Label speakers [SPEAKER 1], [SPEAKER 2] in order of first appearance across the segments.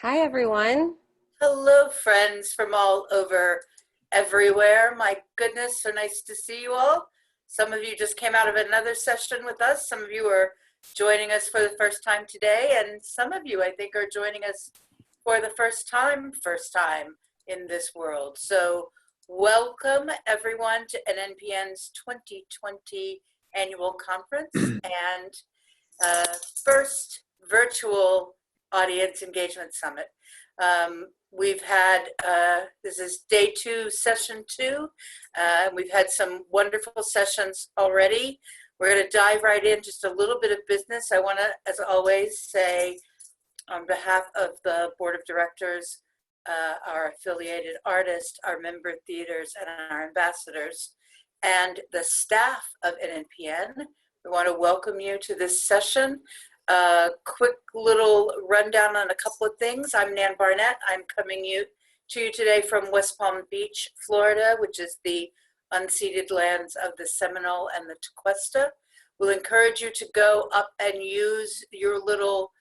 [SPEAKER 1] Hi, everyone.
[SPEAKER 2] Hello, friends from all over everywhere. My goodness, so nice to see you all. Some of you just came out of another session with us. Some of you are joining us for the first time today, and some of you, I think, are joining us for the first time in this world. So welcome, everyone, to NNPN's 2020 annual conference and first virtual audience engagement summit. We've had, this is day 2, session 2. We've had some wonderful sessions already. We're going to dive right in, just a little bit of business. I want to, as always, say on behalf of the board of directors, our affiliated artists, our member theaters, and our ambassadors, and the staff of NNPN, we want to welcome you to this session. Quick little rundown on a couple of things. I'm Nan Barnett. I'm coming to you today from West Palm Beach, Florida, which is the unceded lands of the Seminole and the Tequesta. We'll encourage you to go up and use your little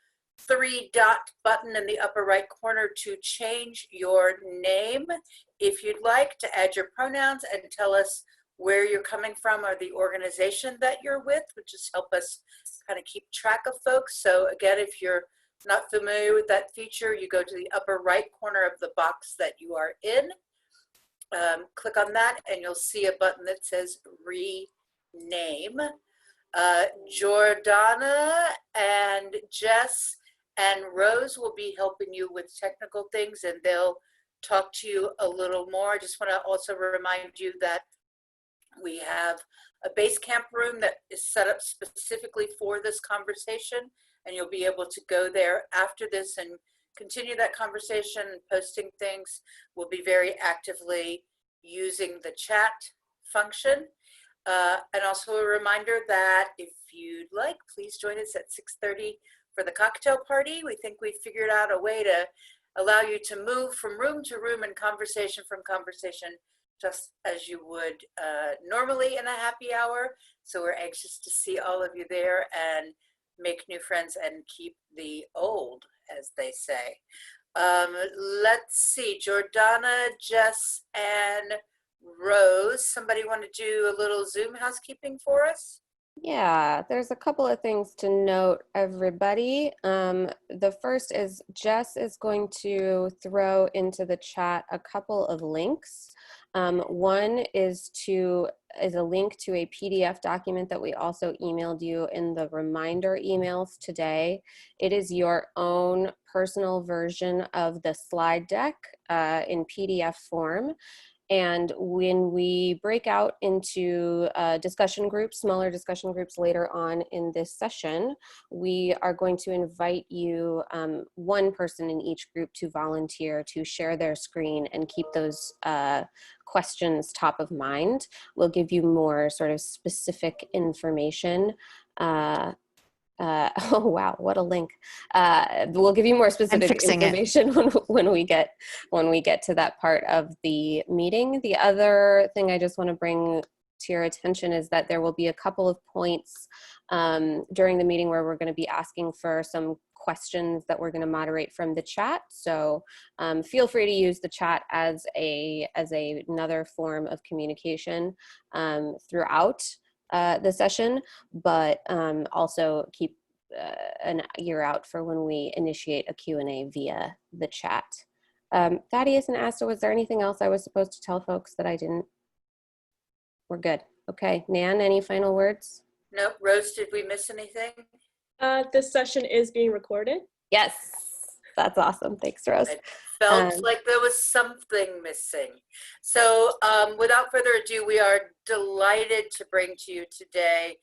[SPEAKER 2] 3-dot button in the upper right corner to change your name if you'd like, to add your pronouns and tell us where you're coming from or the organization that you're with, which just help us kind of keep track of folks. So again, if you're not familiar with that feature, you go to the upper right corner of the box that you are in, click on that, and you'll see a button that says rename. Jordana and Jess and Rose will be helping you with technical things, and they'll talk to you a little more. I just want to also remind you that we have a base camp room that is set up specifically for this conversation, and you'll be able to go there after this and continue that conversation and posting things. We'll be very actively using the chat function. And also a reminder that if you'd like, please join us at 6:30 for the cocktail party. We think we figured out a way to allow you to move from room to room and conversation from conversation, just as you would normally in a happy hour. So we're anxious to see all of you there and make new friends and keep the old, as they say. Let's see, Jordana, Jess, and Rose, somebody want to do a little Zoom housekeeping for us?
[SPEAKER 1] Yeah, there's a couple of things to note, everybody. The first is Jess is going to throw into the chat a couple of links. One is a link to a PDF document that we also emailed you in the reminder emails today. It is your own personal version of the slide deck in PDF form. And when we break out into discussion groups, smaller discussion groups later on in this session, we are going to invite you, one person in each group, to volunteer to share their screen and keep those questions top of mind. We'll give you more sort of specific information. Oh wow, what a link. We'll give you more specific information when we get to that part of the meeting. The other thing I just want to bring to your attention is that there will be a couple of points during the meeting where we're going to be asking for some questions that we're going to moderate from the chat. So feel free to use the chat as another form of communication throughout the session, but also keep an ear out for when we initiate a Q&A via the chat. Thaddeus and Asta, was there anything else I was supposed to tell folks that I didn't? We're good. Okay, Nan, any final words?
[SPEAKER 2] Nope. Rose, did we miss anything?
[SPEAKER 3] This session is being recorded.
[SPEAKER 1] Yes, that's awesome. Thanks, Rose.
[SPEAKER 2] I felt like there was something missing. So without further ado, we are delighted to bring to you today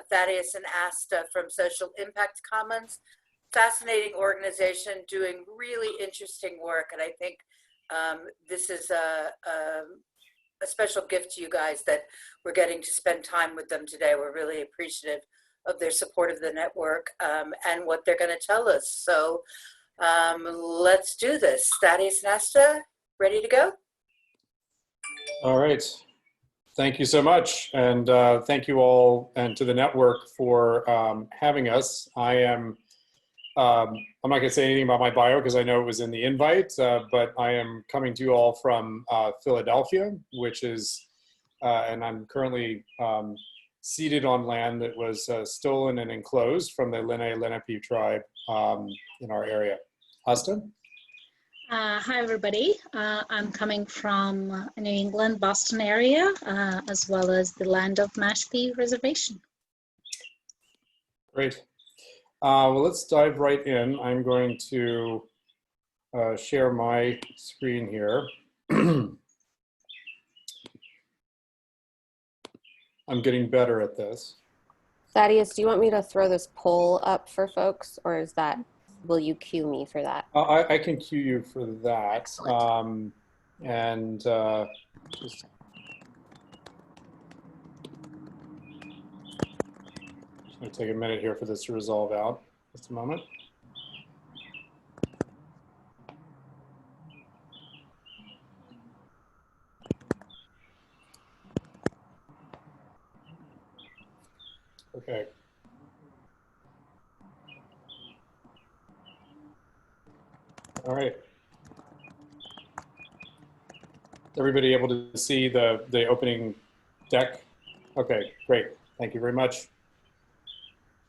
[SPEAKER 2] Thaddeus and Asta from Social Impact Commons. Fascinating organization doing really interesting work. And I think this is a special gift to you guys that we're getting to spend time with them today. We're really appreciative of their support of the network and what they're going to tell us. So let's do this. Thaddeus and Asta, ready to go?
[SPEAKER 4] All right. Thank you so much. And thank you all and to the network for having us. I am I'm not going to say anything about my bio because I know it was in the invite, but I am coming to you all from Philadelphia, which is, and I'm currently seated on land that was stolen and enclosed from the Lenape tribe in our area. Asta?
[SPEAKER 5] Hi, everybody. I'm coming from New England, Boston area, as well as the land of Mashpee Reservation.
[SPEAKER 4] Great. Well, let's dive right in. I'm going to share my screen here. I'm getting better at this.
[SPEAKER 1] Thaddeus, do you want me to throw this poll up for folks, or is that, will you cue me for that?
[SPEAKER 4] I can cue you for that. Just going to take a minute here for this to resolve out. Just a moment. Okay. All right. Everybody able to see the opening deck? Okay, great. Thank you very much.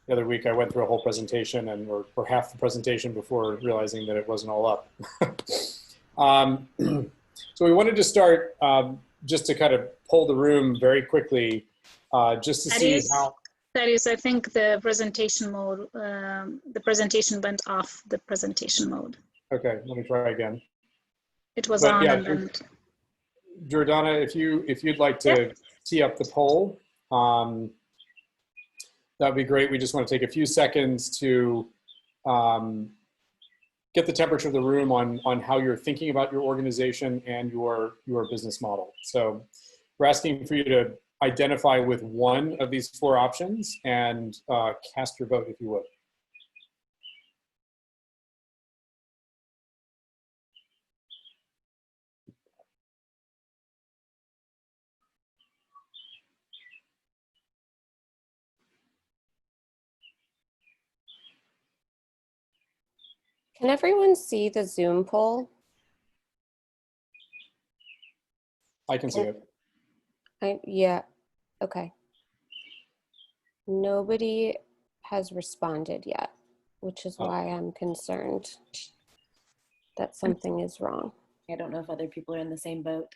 [SPEAKER 4] The other week I went through a whole presentation and or half the presentation before realizing that it wasn't all up. So we wanted to start just to kind of pull the room very quickly, just to see how.
[SPEAKER 5] That is, I think the presentation mode, the presentation went off the presentation mode.
[SPEAKER 4] Okay, let me try again.
[SPEAKER 5] It was
[SPEAKER 4] But
[SPEAKER 5] on
[SPEAKER 4] yeah,
[SPEAKER 5] and then.
[SPEAKER 4] Jordana, if you'd like to tee up the poll, that'd be great. We just want to take a few seconds to get the temperature of the room on how you're thinking about your organization and your business model. So we're asking for you to identify with one of these four options and cast your vote if you would.
[SPEAKER 1] Can everyone see the Zoom poll?
[SPEAKER 4] I can see it.
[SPEAKER 1] Yeah, okay. Nobody has responded yet, which is why I'm concerned that something is wrong.
[SPEAKER 6] I don't know if other people are in the same boat.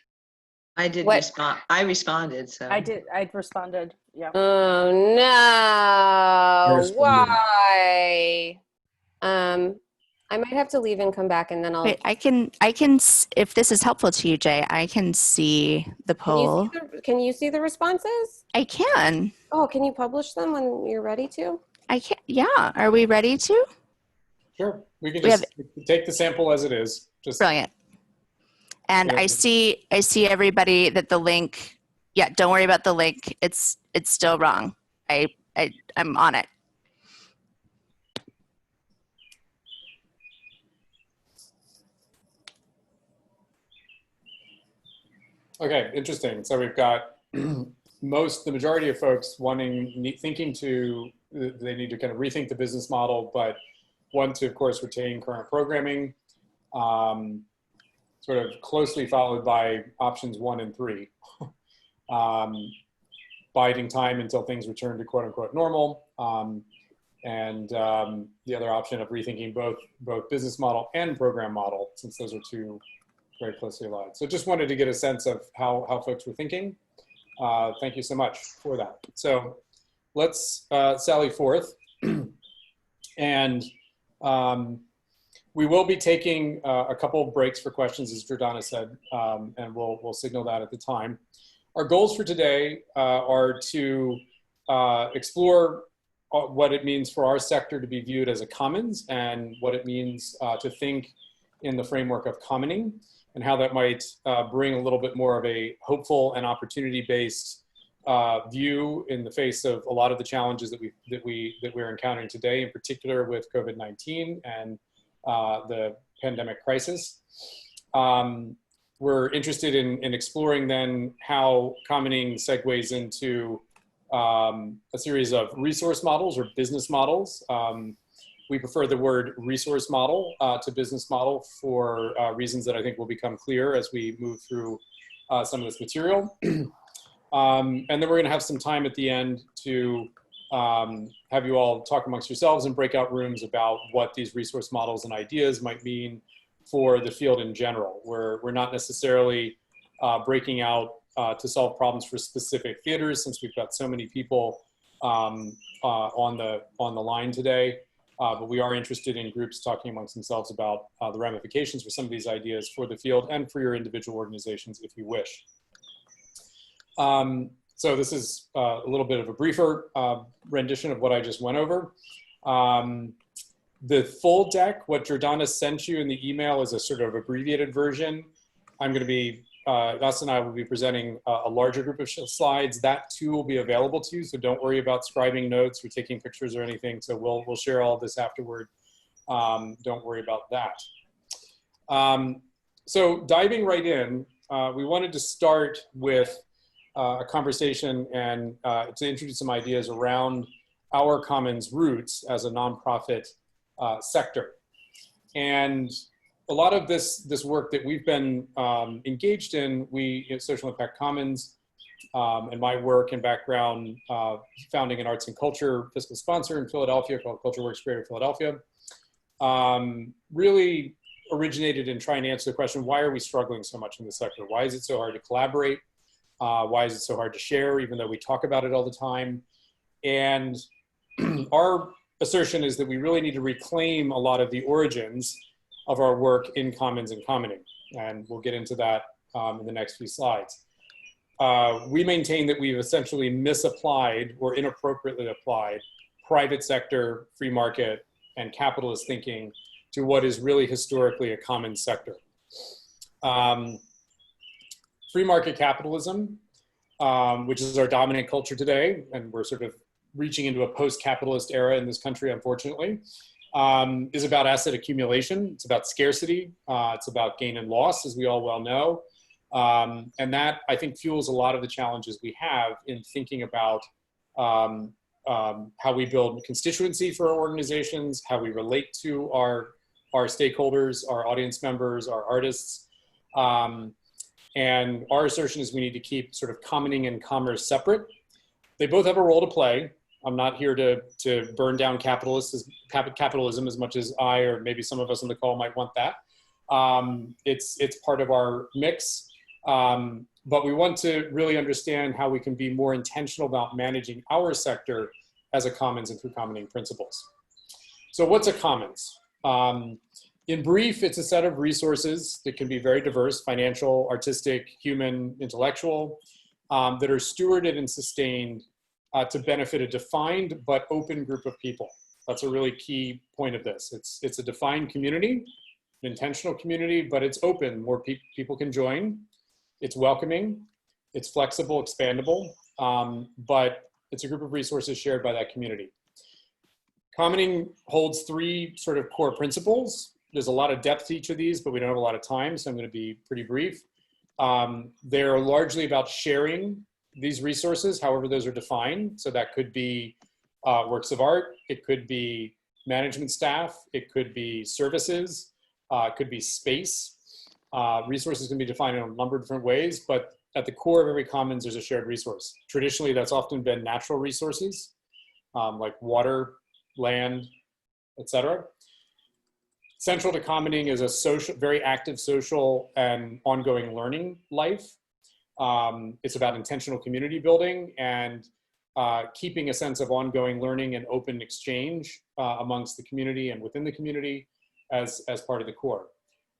[SPEAKER 7] I did
[SPEAKER 1] What?
[SPEAKER 7] respond. I responded. So
[SPEAKER 6] I did. I responded. Yeah.
[SPEAKER 1] Oh no,
[SPEAKER 4] Responded.
[SPEAKER 1] why? I might have to leave and come back and then I'll.
[SPEAKER 8] Wait, I can, if this is helpful to you, Jay, I can see the poll.
[SPEAKER 1] Can you see the responses?
[SPEAKER 8] I can.
[SPEAKER 1] Oh, can you publish them when you're ready to?
[SPEAKER 8] I can. Yeah. Are we ready to?
[SPEAKER 4] Sure, we can just take the sample as it is. Just
[SPEAKER 8] Brilliant. And
[SPEAKER 4] Yeah.
[SPEAKER 8] I see everybody that the link. Yeah. Don't worry about the link. It's still wrong. I'm on it.
[SPEAKER 4] Okay, interesting. So we've got the majority of folks thinking they need to kind of rethink the business model, but want to, of course, retain current programming, sort of closely followed by options 1 and 3. Biding time until things return to quote unquote normal. And the other option of rethinking both business model and program model, since those are two very closely aligned. So just wanted to get a sense of how folks were thinking. Thank you so much for that. So let's sally forth. And we will be taking a couple of breaks for questions, as Jordana said, and we'll signal that at the time. Our goals for today are to explore what it means for our sector to be viewed as a commons and what it means to think in the framework of commoning, and how that might bring a little bit more of a hopeful and opportunity-based view in the face of a lot of the challenges that we're encountering today, in particular with COVID-19 and the pandemic crisis. We're interested in exploring then how commoning segues into a series of resource models or business models We prefer the word resource model to business model for reasons that I think will become clear as we move through some of this material. And then we're going to have some time at the end to have you all talk amongst yourselves in breakout rooms about what these resource models and ideas might mean for the field in general. We're not necessarily breaking out to solve problems for specific theaters, since we've got so many people on the line today. But we are interested in groups talking amongst themselves about the ramifications for some of these ideas for the field and for your individual organizations if you wish. So this is a little bit of a briefer rendition of what I just went over. The full deck, what Jordana sent you in the email, is a sort of abbreviated version. I'm going to be, Gus and I will be presenting a larger group of slides. That too will be available to you, so don't worry about scribing notes or taking pictures or anything. So we'll share all this afterward. Don't worry about that. So diving right in, we wanted to start with a conversation and to introduce some ideas around our Commons roots as a nonprofit sector. And a lot of this work that we've been engaged in, we at Social Impact Commons and my work and background founding an arts and culture fiscal sponsor in Philadelphia called Culture Works Greater Philadelphia, really originated in trying to answer the question, why are we struggling so much in this sector? Why is it so hard to collaborate? Why is it so hard to share, even though we talk about it all the time? And our assertion is that we really need to reclaim a lot of the origins of our work in Commons and Commoning. And we'll get into that in the next few slides. We maintain that we've essentially misapplied or inappropriately applied private sector, free market, and capitalist thinking to what is really historically a common sector. Free market capitalism, which is our dominant culture today, and we're sort of reaching into a post-capitalist era in this country, unfortunately, is about asset accumulation. It's about scarcity. It's about gain and loss, as we all well know. And that, I think, fuels a lot of the challenges we have in thinking about how we build constituency for our organizations, how we relate to our stakeholders, our audience members, our artists. And our assertion is we need to keep sort of commoning and commerce separate. They both have a role to play. I'm not here to burn down capitalism as much as I, or maybe some of us on the call might want that. It's part of our mix, but we want to really understand how we can be more intentional about managing our sector as a commons and through commoning principles. So what's a commons? In brief, it's a set of resources that can be very diverse, financial, artistic, human, intellectual, that are stewarded and sustained to benefit a defined but open group of people. That's a really key point of this. It's a defined community, an intentional community, but it's open. More people can join. It's welcoming. It's flexible, expandable, but it's a group of resources shared by that community. Commoning holds three sort of core principles. There's a lot of depth to each of these, but we don't have a lot of time, so I'm going to be pretty brief. They're largely about sharing these resources, however those are defined. So that could be works of art, it could be management staff, it could be services, it could be space. Resources can be defined in a number of different ways, but at the core of every commons, there's a shared resource. Traditionally, that's often been natural resources, like water, land, etc. Central to commoning is a social, very active social and ongoing learning life. It's about intentional community building and keeping a sense of ongoing learning and open exchange amongst the community and within the community as part of the core.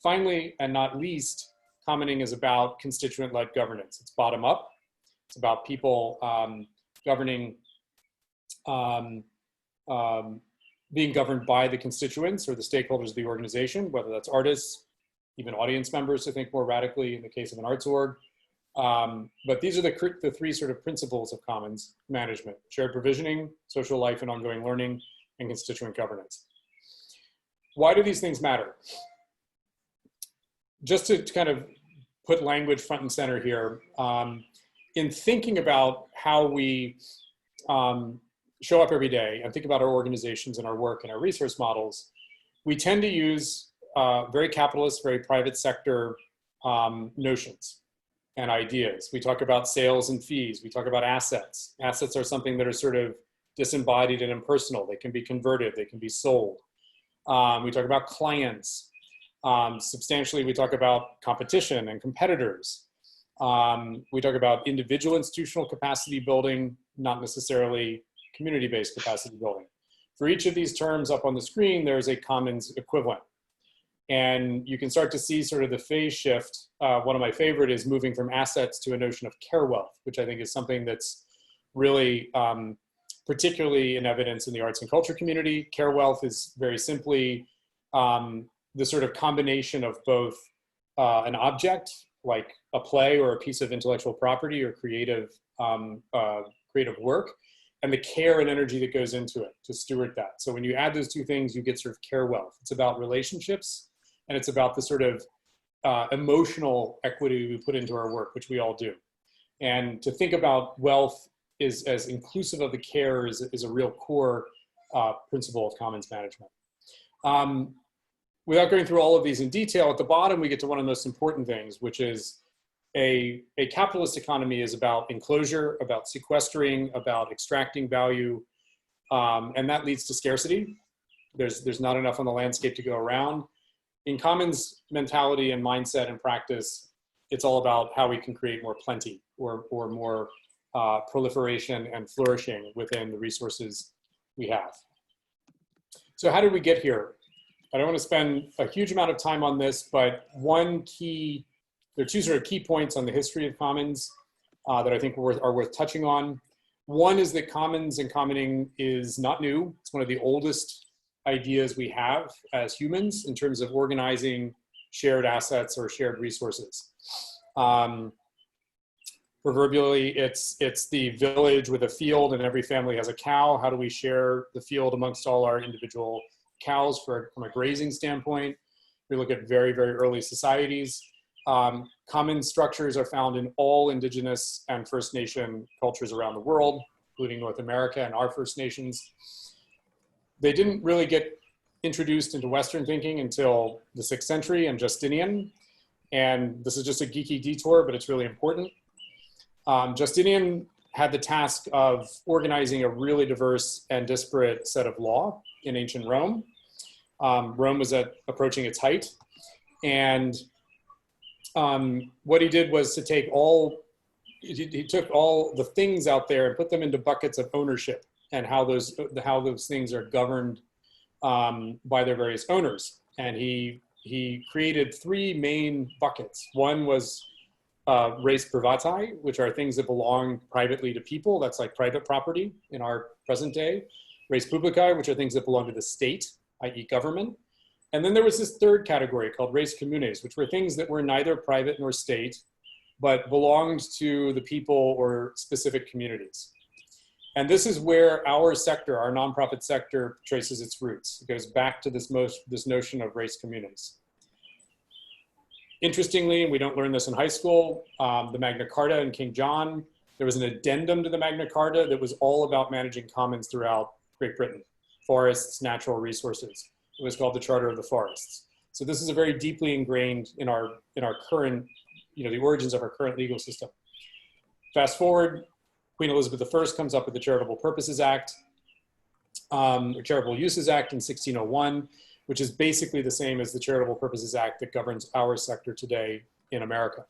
[SPEAKER 4] Finally, and not least, commoning is about constituent-led governance. It's bottom up. It's about people governing, being governed by the constituents or the stakeholders of the organization, whether that's artists, even audience members to think more radically in the case of an arts org. But these are the three sort of principles of commons management: shared provisioning, social life and ongoing learning, and constituent governance. Why do these things matter? Just to kind of put language front and center here, in thinking about how we show up every day and think about our organizations and our work and our resource models, we tend to use very capitalist, very private sector notions and ideas. We talk about sales and fees. We talk about assets. Assets are something that are sort of disembodied and impersonal. They can be converted. They can be sold. We talk about clients. Substantially, we talk about competition and competitors. We talk about individual institutional capacity building, not necessarily community-based capacity building. For each of these terms up on the screen, there's a commons equivalent. And you can start to see sort of the phase shift. One of my favorite is moving from assets to a notion of care wealth, which I think is something that's really particularly in evidence in the arts and culture community. Care wealth is very simply the sort of combination of both an object, like a play or a piece of intellectual property or creative work, and the care and energy that goes into it to steward that. So when you add those two things, you get sort of care wealth. It's about relationships, and it's about the sort of emotional equity we put into our work, which we all do. And to think about wealth is as inclusive of the care is a real core principle of commons management. Without going through all of these in detail, at the bottom we get to one of the most important things, which is a capitalist economy is about enclosure, about sequestering, about extracting value, and that leads to scarcity. There's not enough on the landscape to go around. In commons mentality and mindset and practice, it's all about how we can create more plenty or more proliferation and flourishing within the resources we have. So how did we get here? I don't want to spend a huge amount of time on this, but there are two sort of key points on the history of commons that I think are worth touching on. One is that commons and commoning is not new. It's one of the oldest ideas we have as humans in terms of organizing shared assets or shared resources. Proverbially, it's the village with a field and every family has a cow. How do we share the field amongst all our individual cows from a grazing standpoint? We look at very, very early societies. Common structures are found in all indigenous and First Nation cultures around the world, including North America and our First Nations. They didn't really get introduced into Western thinking until the 6th century and Justinian. And this is just a geeky detour, but it's really important. Justinian had the task of organizing a really diverse and disparate set of law in ancient Rome. Rome was approaching its height. And what he did was to take he took all the things out there and put them into buckets of ownership and how those things are governed by their various owners. And he created three main buckets. One was res privatae, which are things that belong privately to people. That's like private property in our present day. Res publicae, which are things that belong to the state, i.e. government. And then there was this third category called res communes, which were things that were neither private nor state, but belonged to the people or specific communities. And this is where our sector, our nonprofit sector, traces its roots. It goes back to this notion of res communes. Interestingly, and we don't learn this in high school, the Magna Carta and King John, there was an addendum to the Magna Carta that was all about managing commons throughout Great Britain, forests, natural resources. It was called the Charter of the Forests. So this is a very deeply ingrained in our current, the origins of our current legal system. Fast forward, Queen Elizabeth I comes up with the Charitable Purposes Act, or Charitable Uses Act in 1601, which is basically the same as the Charitable Purposes Act that governs our sector today in America.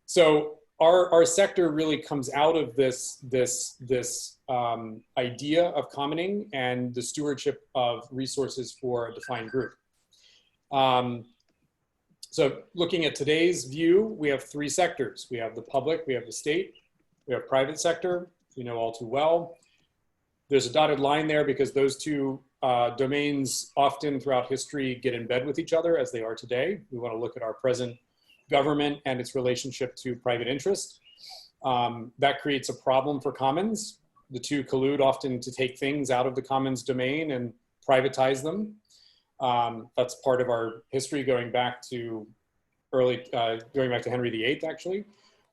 [SPEAKER 4] So our sector really comes out of this idea of commoning and the stewardship of resources for a defined group. So looking at today's view, we have three sectors. We have the public, we have the state, we have private sector, we know all too well. There's a dotted line there because those two domains often throughout history get in bed with each other as they are today. We want to look at our present government and its relationship to private interest. That creates a problem for commons. The two collude often to take things out of the commons domain and privatize them. That's part of our history going back to Henry VIII, actually.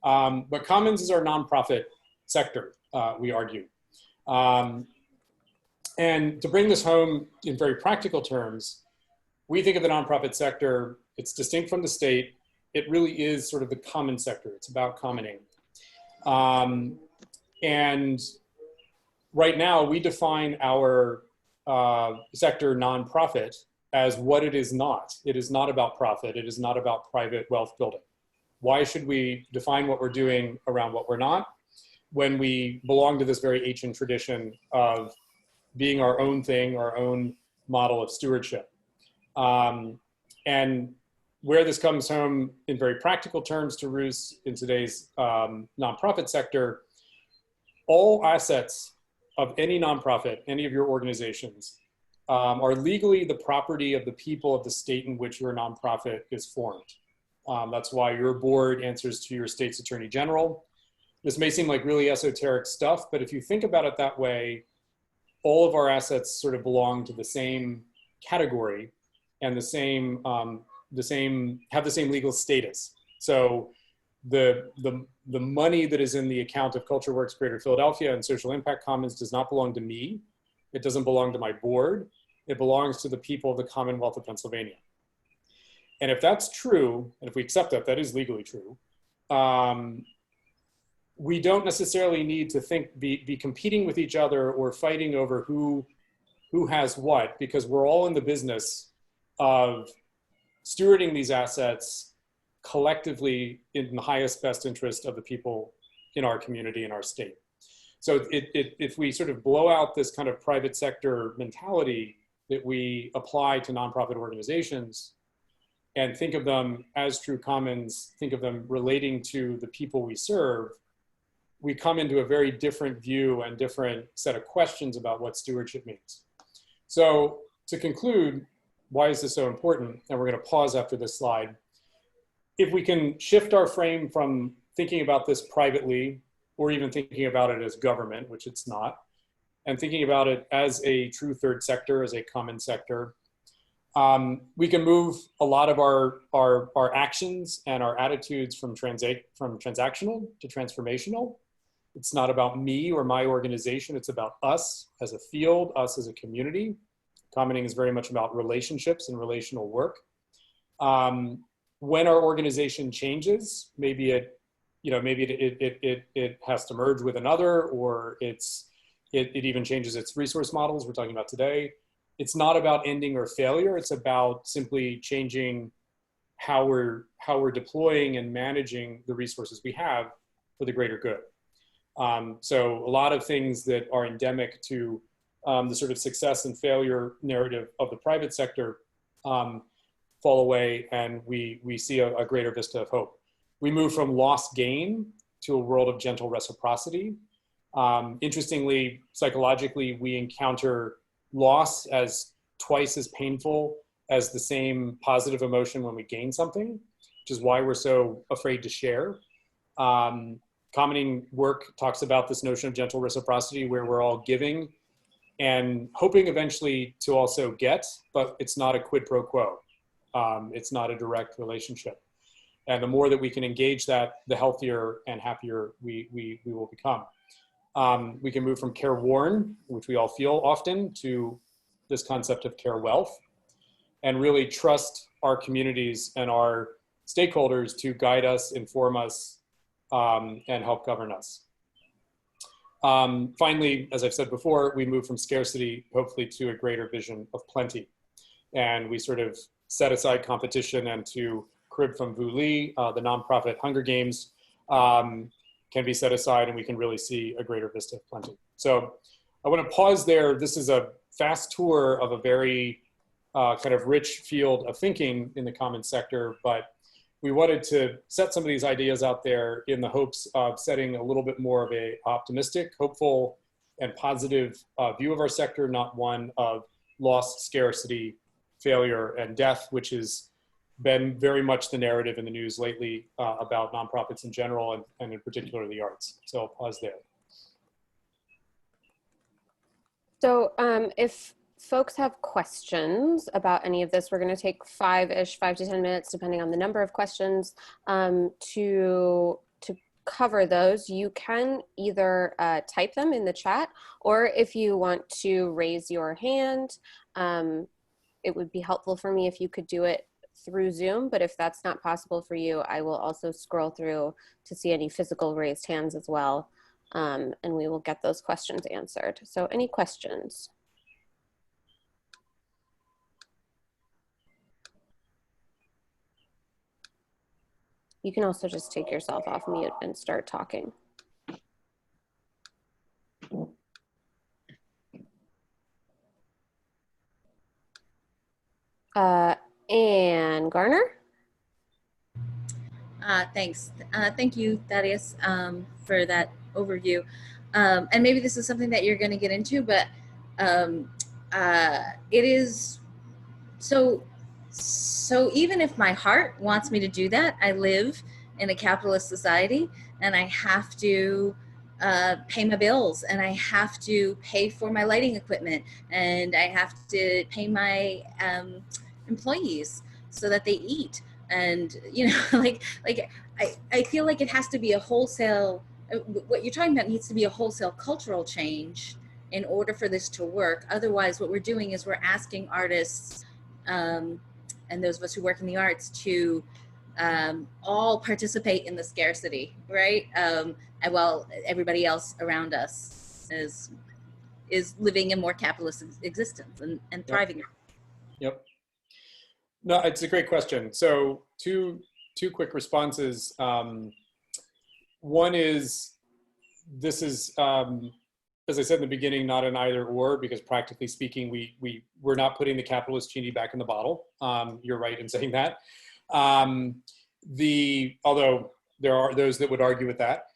[SPEAKER 4] But commons is our nonprofit sector, we argue. And to bring this home in very practical terms, we think of the nonprofit sector, it's distinct from the state. It really is sort of the common sector. It's about commoning. And right now we define our sector nonprofit as what it is not. It is not about profit. It is not about private wealth building. Why should we define what we're doing around what we're not when we belong to this very ancient tradition of being our own thing, our own model of stewardship? And where this comes home in very practical terms to roost in today's nonprofit sector, all assets of any nonprofit, any of your organizations, are legally the property of the people of the state in which your nonprofit is formed. That's why your board answers to your state's attorney general. This may seem like really esoteric stuff, but if you think about it that way, all of our assets sort of belong to the same category and have the same legal status. So the money that is in the account of Culture Works Greater Philadelphia and Social Impact Commons does not belong to me. It doesn't belong to my board. It belongs to the people of the Commonwealth of Pennsylvania. And if that's true, and if we accept that, that is legally true, we don't necessarily need to be competing with each other or fighting over who has what, because we're all in the business of stewarding these assets collectively in the highest best interest of the people in our community, in our state. So if we sort of blow out this kind of private sector mentality that we apply to nonprofit organizations and think of them as true commons, think of them relating to the people we serve, we come into a very different view and different set of questions about what stewardship means. So to conclude, why is this so important? And we're going to pause after this slide. If we can shift our frame from thinking about this privately, or even thinking about it as government, which it's not, and thinking about it as a true third sector, as a common sector, we can move a lot of our actions and our attitudes from transactional to transformational. It's not about me or my organization, it's about us as a field, us as a community. Commoning is very much about relationships and relational work. When our organization changes, maybe it has to merge with another, or it even changes its resource models we're talking about today. It's not about ending or failure. It's about simply changing how we're deploying and managing the resources we have for the greater good. So a lot of things that are endemic to the sort of success and failure narrative of the private sector fall away, and we see a greater vista of hope. We move from loss gain to a world of gentle reciprocity. Interestingly, psychologically, we encounter loss as twice as painful as the same positive emotion when we gain something, which is why we're so afraid to share. Commoning work talks about this notion of gentle reciprocity, where we're all giving and hoping eventually to also get, but it's not a quid pro quo. It's not a direct relationship. And the more that we can engage that, the healthier and happier we will become. We can move from careworn, which we all feel often, to this concept of care wealth, and really trust our communities and our stakeholders to guide us, inform us, and help govern us. Finally, as I've said before, we move from scarcity, hopefully, to a greater vision of plenty. And we sort of set aside competition, and to crib from Vu Lee, the nonprofit Hunger Games can be set aside, and we can really see a greater vista of plenty. So I want to pause there. This is a fast tour of a very kind of rich field of thinking in the commons sector, but we wanted to set some of these ideas out there in the hopes of setting a little bit more of a optimistic, hopeful, and positive view of our sector, not one of loss, scarcity, failure, and death, which has been very much the narrative in the news lately about nonprofits in general, and in particular the arts. So I'll pause there.
[SPEAKER 1] So if folks have questions about any of this, we're going to take 5 to 10 minutes, depending on the number of questions, to cover those, you can either type them in the chat, or if you want to raise your hand, it would be helpful for me if you could do it through Zoom, but if that's not possible for you, I will also scroll through to see any physical raised hands as well, and we will get those questions answered. So any questions? You can also just take yourself off mute and start talking. Anne Garner?
[SPEAKER 9] Thanks. Thank you, Thaddeus, for that overview. And maybe this is something that you're going to get into, but it is so even if my heart wants me to do that, I live in a capitalist society, and I have to pay my bills, and I have to pay for my lighting equipment, and I have to pay my employees so that they eat. And I feel like it has to be a wholesale, what you're talking about needs to be a wholesale cultural change in order for this to work. Otherwise, what we're doing is we're asking artists and those of us who work in the arts to all participate in the scarcity, right? And while everybody else around us is living a more capitalist existence and thriving.
[SPEAKER 4] Yep. No, it's a great question. So two quick responses. One is, this is, as I said in the beginning, not an either or, because practically speaking, we're not putting the capitalist genie back in the bottle. You're right in saying that. Although there are those that would argue with that.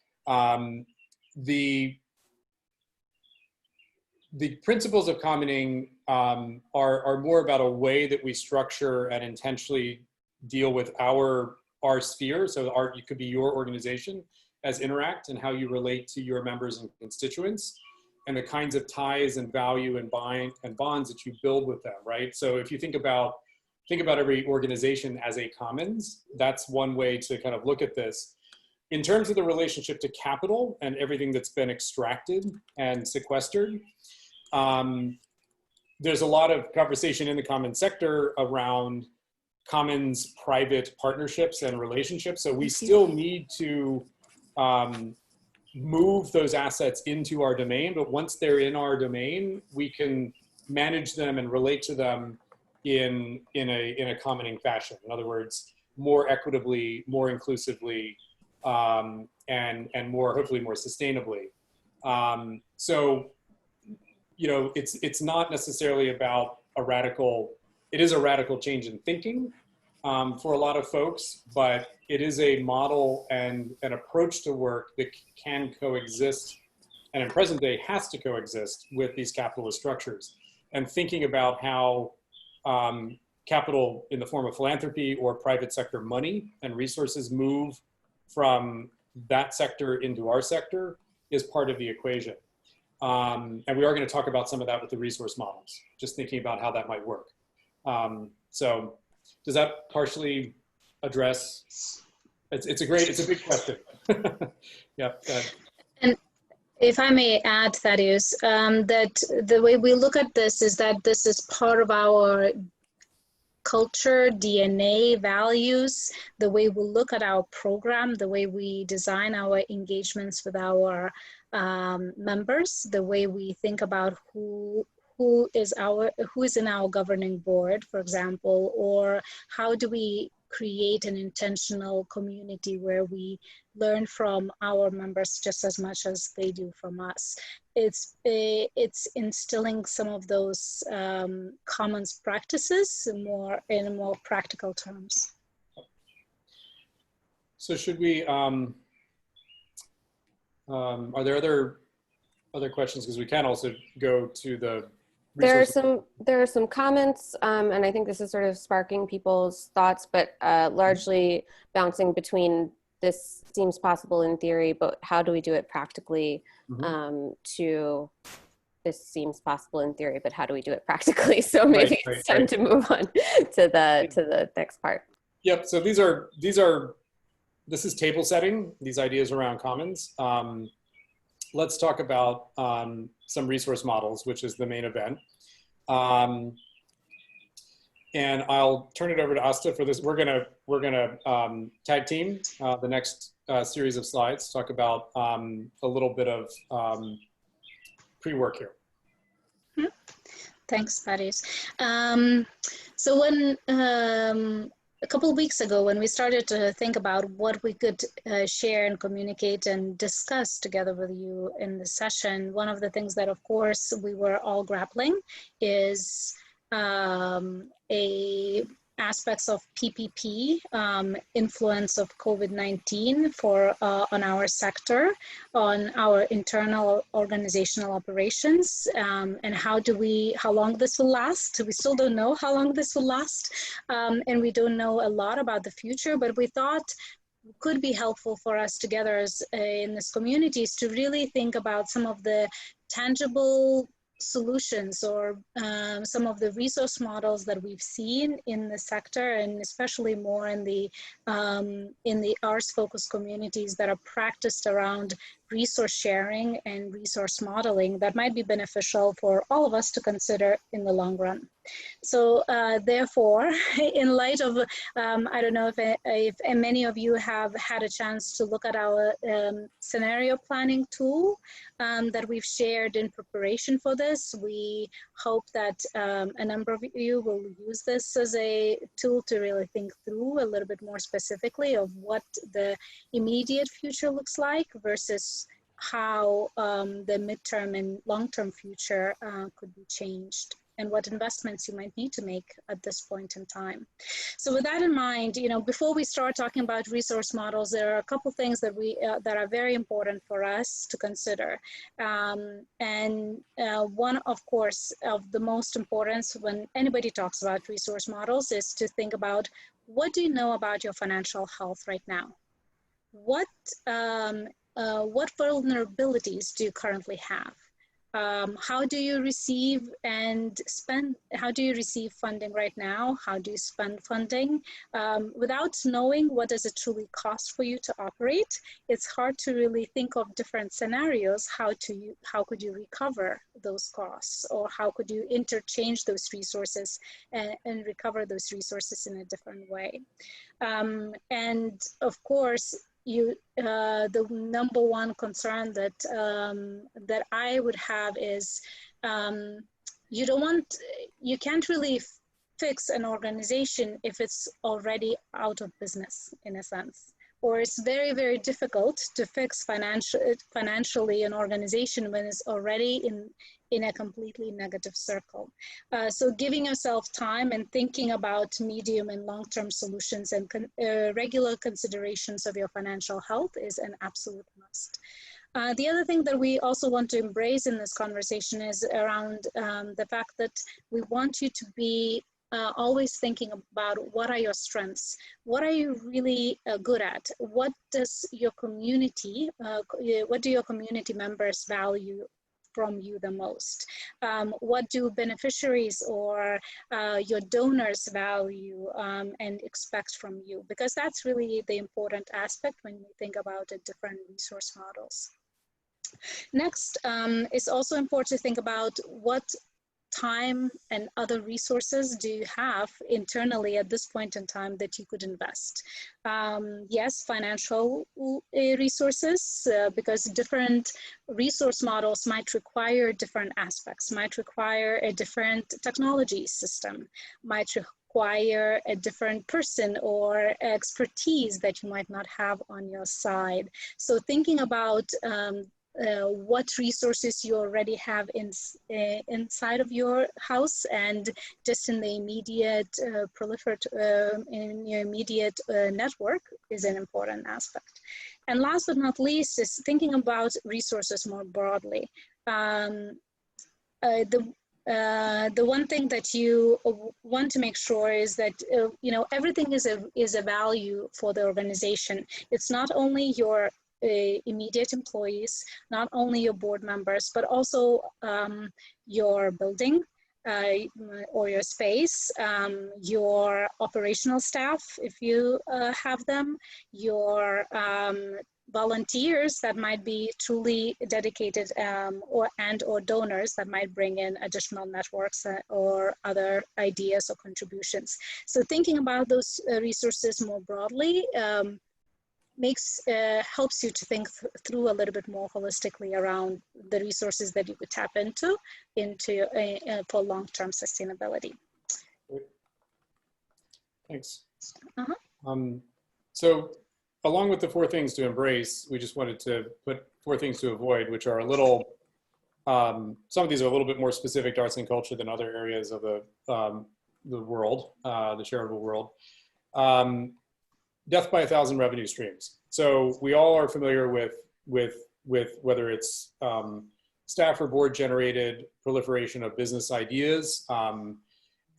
[SPEAKER 4] The principles of commoning are more about a way that we structure and intentionally deal with our sphere. So it could be your organization as Interact, and how you relate to your members and constituents, and the kinds of ties and value and bonds that you build with them, right? So if you think about every organization as a commons, that's one way to kind of look at this. In terms of the relationship to capital and everything that's been extracted and sequestered, there's a lot of conversation in the commons sector around commons private partnerships and relationships. So we still need to move those assets into our domain, but once they're in our domain, we can manage them and relate to them in a commoning fashion. In other words, more equitably, more inclusively, and more, hopefully more sustainably. So, you know, it's not necessarily about it is a radical change in thinking for a lot of folks, but it is a model and an approach to work that can coexist, and in present day has to coexist with these capitalist structures. And thinking about how capital in the form of philanthropy or private sector money and resources move from that sector into our sector is part of the equation. And we are going to talk about some of that with the resource models, just thinking about how that might work. So does that partially address? It's a big question. Yeah.
[SPEAKER 5] And if I may add, Thaddeus, that the way we look at this is that this is part of our culture, DNA, values, the way we look at our program, the way we design our engagements with our members, the way we think about who is in our governing board, for example, or how do we create an intentional community where we learn from our members just as much as they do from us. It's instilling some of those commons practices in more practical terms.
[SPEAKER 4] So should we, are there other questions? Because we can also go to the
[SPEAKER 1] There are some comments, and I think this is sort of sparking people's thoughts, but largely bouncing between this seems possible in theory, but how do we do it practically? To this seems possible in theory, but how do we do it practically? So maybe it's time to move on to the next part.
[SPEAKER 4] Yep. So these are this is table setting, these ideas around commons. Let's talk about some resource models, which is the main event. And I'll turn it over to Asta for this. We're gonna tag team the next series of slides, talk about a little bit of pre-work here.
[SPEAKER 5] Thanks, Thaddeus. So when a couple of weeks ago, when we started to think about what we could share and communicate and discuss together with you in the session, one of the things that, of course, we were all grappling is aspects of PPP, influence of COVID-19 on our sector, on our internal organizational operations, and how long this will last. We still don't know how long this will last, and we don't know a lot about the future, but we thought could be helpful for us together as in this community is to really think about some of the tangible solutions or some of the resource models that we've seen in the sector, and especially more in the arts-focused communities that are practiced around resource sharing and resource modeling that might be beneficial for all of us to consider in the long run. So therefore, in light of, I don't know if many of you have had a chance to look at our scenario planning tool that we've shared in preparation for this. We hope that a number of you will use this as a tool to really think through a little bit more specifically of what the immediate future looks like versus how the midterm and long-term future could be changed, and what investments you might need to make at this point in time. So with that in mind, before we start talking about resource models, there are a couple things that that are very important for us to consider. One, of course, of the most importance when anybody talks about resource models is to think about, what do you know about your financial health right now? What vulnerabilities do you currently have? How do you receive and spend? How do you receive funding right now? How do you spend funding? Without knowing what does it truly cost for you to operate, it's hard to really think of different scenarios. How could you recover those costs, or how could you interchange those resources and recover those resources in a different way? And of course, the number one concern that that I would have is you can't really fix an organization if it's already out of business, in a sense, or it's very, very difficult to fix financially an organization when it's already in a completely negative circle. So giving yourself time and thinking about medium and long-term solutions and regular considerations of your financial health is an absolute must. The other thing that we also want to embrace in this conversation is around the fact that we want you to be always thinking about, what are your strengths? What are you really good at? What does your community, what do your community members value from you the most? What do beneficiaries or your donors value and expect from you? Because that's really the important aspect when we think about the different resource models. Next, it's also important to think about what time and other resources do you have internally at this point in time that you could invest? Yes, financial resources, because different resource models might require different aspects, might require a different technology system, might require a different person or expertise that you might not have on your side. So thinking about what resources you already have inside of your house and just in the immediate in your immediate network is an important aspect. And last but not least is thinking about resources more broadly. The one thing that you want to make sure is that everything is a value for the organization. It's not only your immediate employees, not only your board members, but also your building, or your space, your operational staff, if you have them, your volunteers that might be truly dedicated, or donors that might bring in additional networks or other ideas or contributions. So thinking about those resources more broadly helps you to think through a little bit more holistically around the resources that you could tap into for long-term sustainability.
[SPEAKER 4] Thanks.
[SPEAKER 5] Uh-huh.
[SPEAKER 4] So along with the 4 things to embrace, we just wanted to put 4 things to avoid, which are a little, some of these are a little bit more specific to arts and culture than other areas of the world, the charitable world. Death by 1,000 revenue streams. So we all are familiar with whether it's staff or board generated proliferation of business ideas,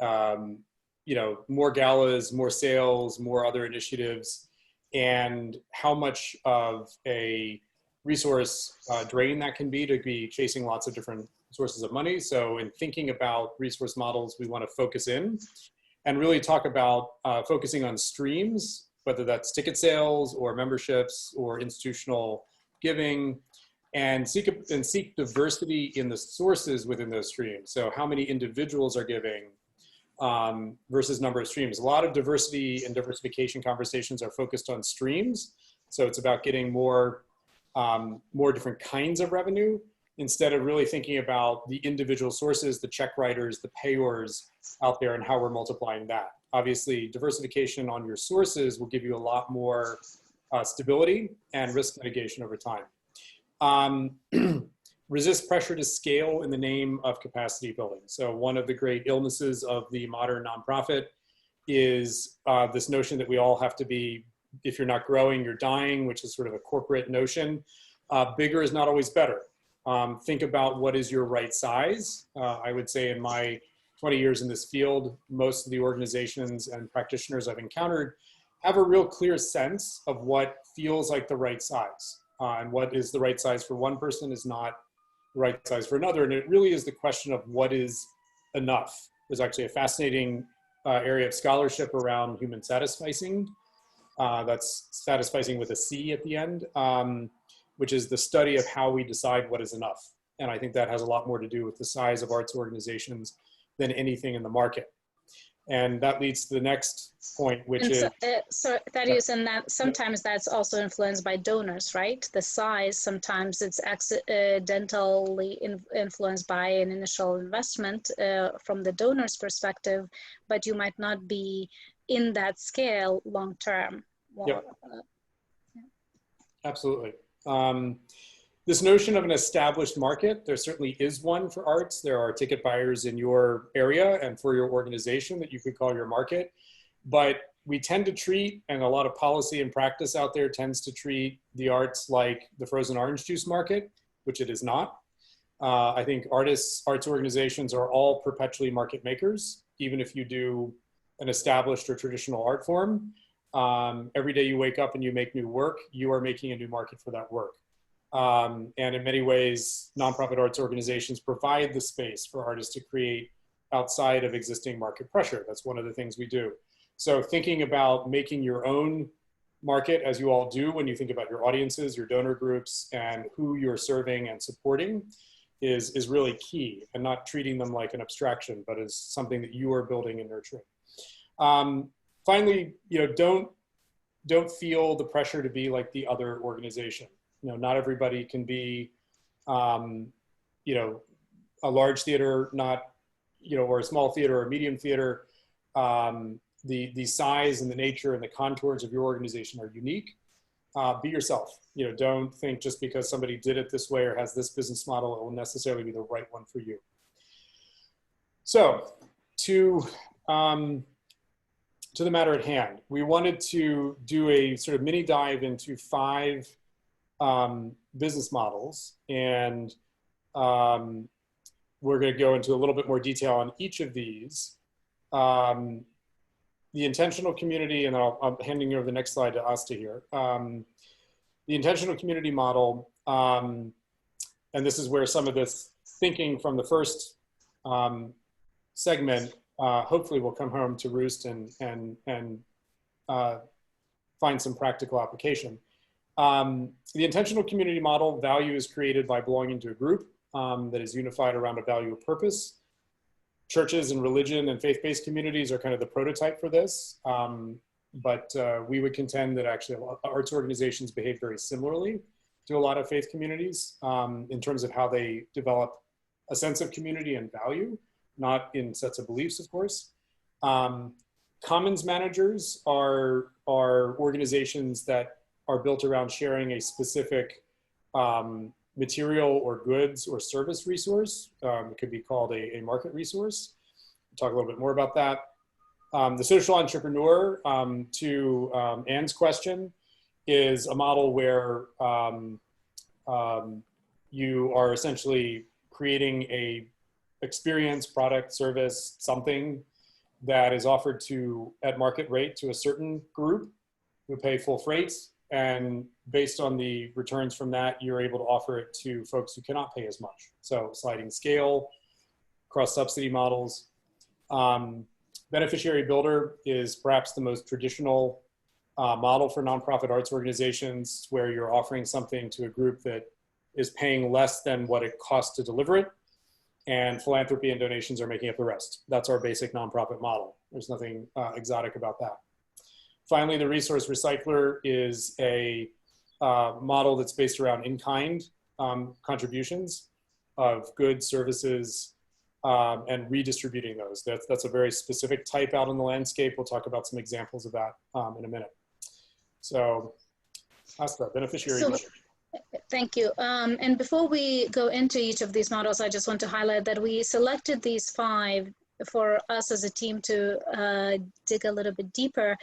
[SPEAKER 4] you know, more galas, more sales, more other initiatives, and how much of a resource drain that can be to be chasing lots of different sources of money. So in thinking about resource models, we want to focus in and really talk about focusing on streams, whether that's ticket sales or memberships or institutional giving, and seek diversity in the sources within those streams. So how many individuals are giving versus number of streams. A lot of diversity and diversification conversations are focused on streams. So it's about getting more different kinds of revenue instead of really thinking about the individual sources, the check writers, the payors out there, and how we're multiplying that. Obviously, diversification on your sources will give you a lot more stability and risk mitigation over time. Resist pressure to scale in the name of capacity building. So one of the great illnesses of the modern nonprofit is this notion that we all have to be, if you're not growing, you're dying, which is sort of a corporate notion. Bigger is not always better. Think about what is your right size. I would say in my 20 years in this field, most of the organizations and practitioners I've encountered have a real clear sense of what feels like the right size. And what is the right size for one person is not the right size for another. And it really is the question of what is enough. There's actually a fascinating area of scholarship around human satisficing. That's satisficing with a C at the end, which is the study of how we decide what is enough. And I think that has a lot more to do with the size of arts organizations than anything in the market. And that leads to the next point, which is...
[SPEAKER 5] So that is, and that sometimes that's also influenced by donors, right? The size, sometimes it's accidentally influenced by an initial investment from the donor's perspective, but you might not be in that scale long-term.
[SPEAKER 4] Yep. Absolutely. This notion of an established market, there certainly is one for arts. There are ticket buyers in your area and for your organization that you could call your market. But we tend to treat, and a lot of policy and practice out there tends to treat the arts like the frozen orange juice market, which it is not. I think arts organizations are all perpetually market makers, even if you do an established or traditional art form. Every day you wake up and you make new work, you are making a new market for that work. And in many ways, nonprofit arts organizations provide the space for artists to create outside of existing market pressure. That's one of the things we do. So thinking about making your own market, as you all do when you think about your audiences, your donor groups, and who you're serving and supporting is really key, and not treating them like an abstraction, but as something that you are building and nurturing. Finally, don't feel the pressure to be like the other organization. Not everybody can be, a large theater, or a small theater or a medium theater. The size and the nature and the contours of your organization are unique. Be yourself. Don't think just because somebody did it this way or has this business model, it will necessarily be the right one for you. So to the matter at hand, we wanted to do a sort of mini dive into 5 business models, and we're going to go into a little bit more detail on each of these. The intentional community, and I'm handing over the next slide to Asta here. The intentional community model, and this is where some of this thinking from the first segment hopefully will come home to roost and find some practical application. The intentional community model, value is created by belonging to a group that is unified around a value or purpose. Churches and religion and faith-based communities are kind of the prototype for this. But we would contend that actually arts organizations behave very similarly to a lot of faith communities in terms of how they develop a sense of community and value, not in sets of beliefs, of course. Commons managers are organizations that are built around sharing a specific material or goods or service resource. It could be called a market resource. We'll talk a little bit more about that. The social entrepreneur, to Anne's question, is a model where you are essentially creating a experience, product, service, something that is offered to at market rate to a certain group who pay full freight, and based on the returns from that, you're able to offer it to folks who cannot pay as much. So sliding scale, cross-subsidy models. Beneficiary builder is perhaps the most traditional model for nonprofit arts organizations, where you're offering something to a group that is paying less than what it costs to deliver it, and philanthropy and donations are making up the rest. That's our basic nonprofit model. There's nothing exotic about that. Finally, the resource recycler is a model that's based around in-kind contributions of goods, services, and redistributing those. That's a very specific type out in the landscape. We'll talk about some examples of that in a minute. So, Asta, beneficiary.
[SPEAKER 5] Thank you. And before we go into each of these models, I just want to highlight that we selected these 5 for us as a team to dig a little bit deeper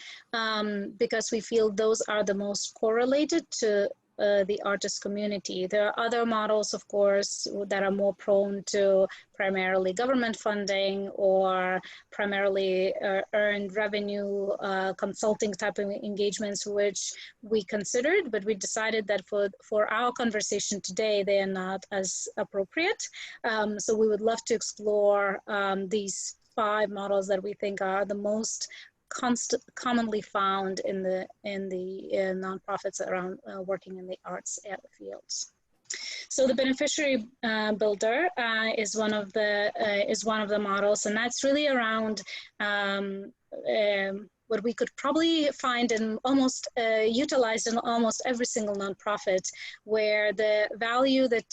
[SPEAKER 5] because we feel those are the most correlated to the artist community. There are other models, of course, that are more prone to primarily government funding or primarily earned revenue consulting type of engagements, which we considered, but we decided that for our conversation today, they are not as appropriate. So we would love to explore these 5 models that we think are the most commonly found in the nonprofits around working in the arts fields. So the beneficiary builder is one of the models, and that's really around what we could probably find in almost utilized in almost every single nonprofit, where the value that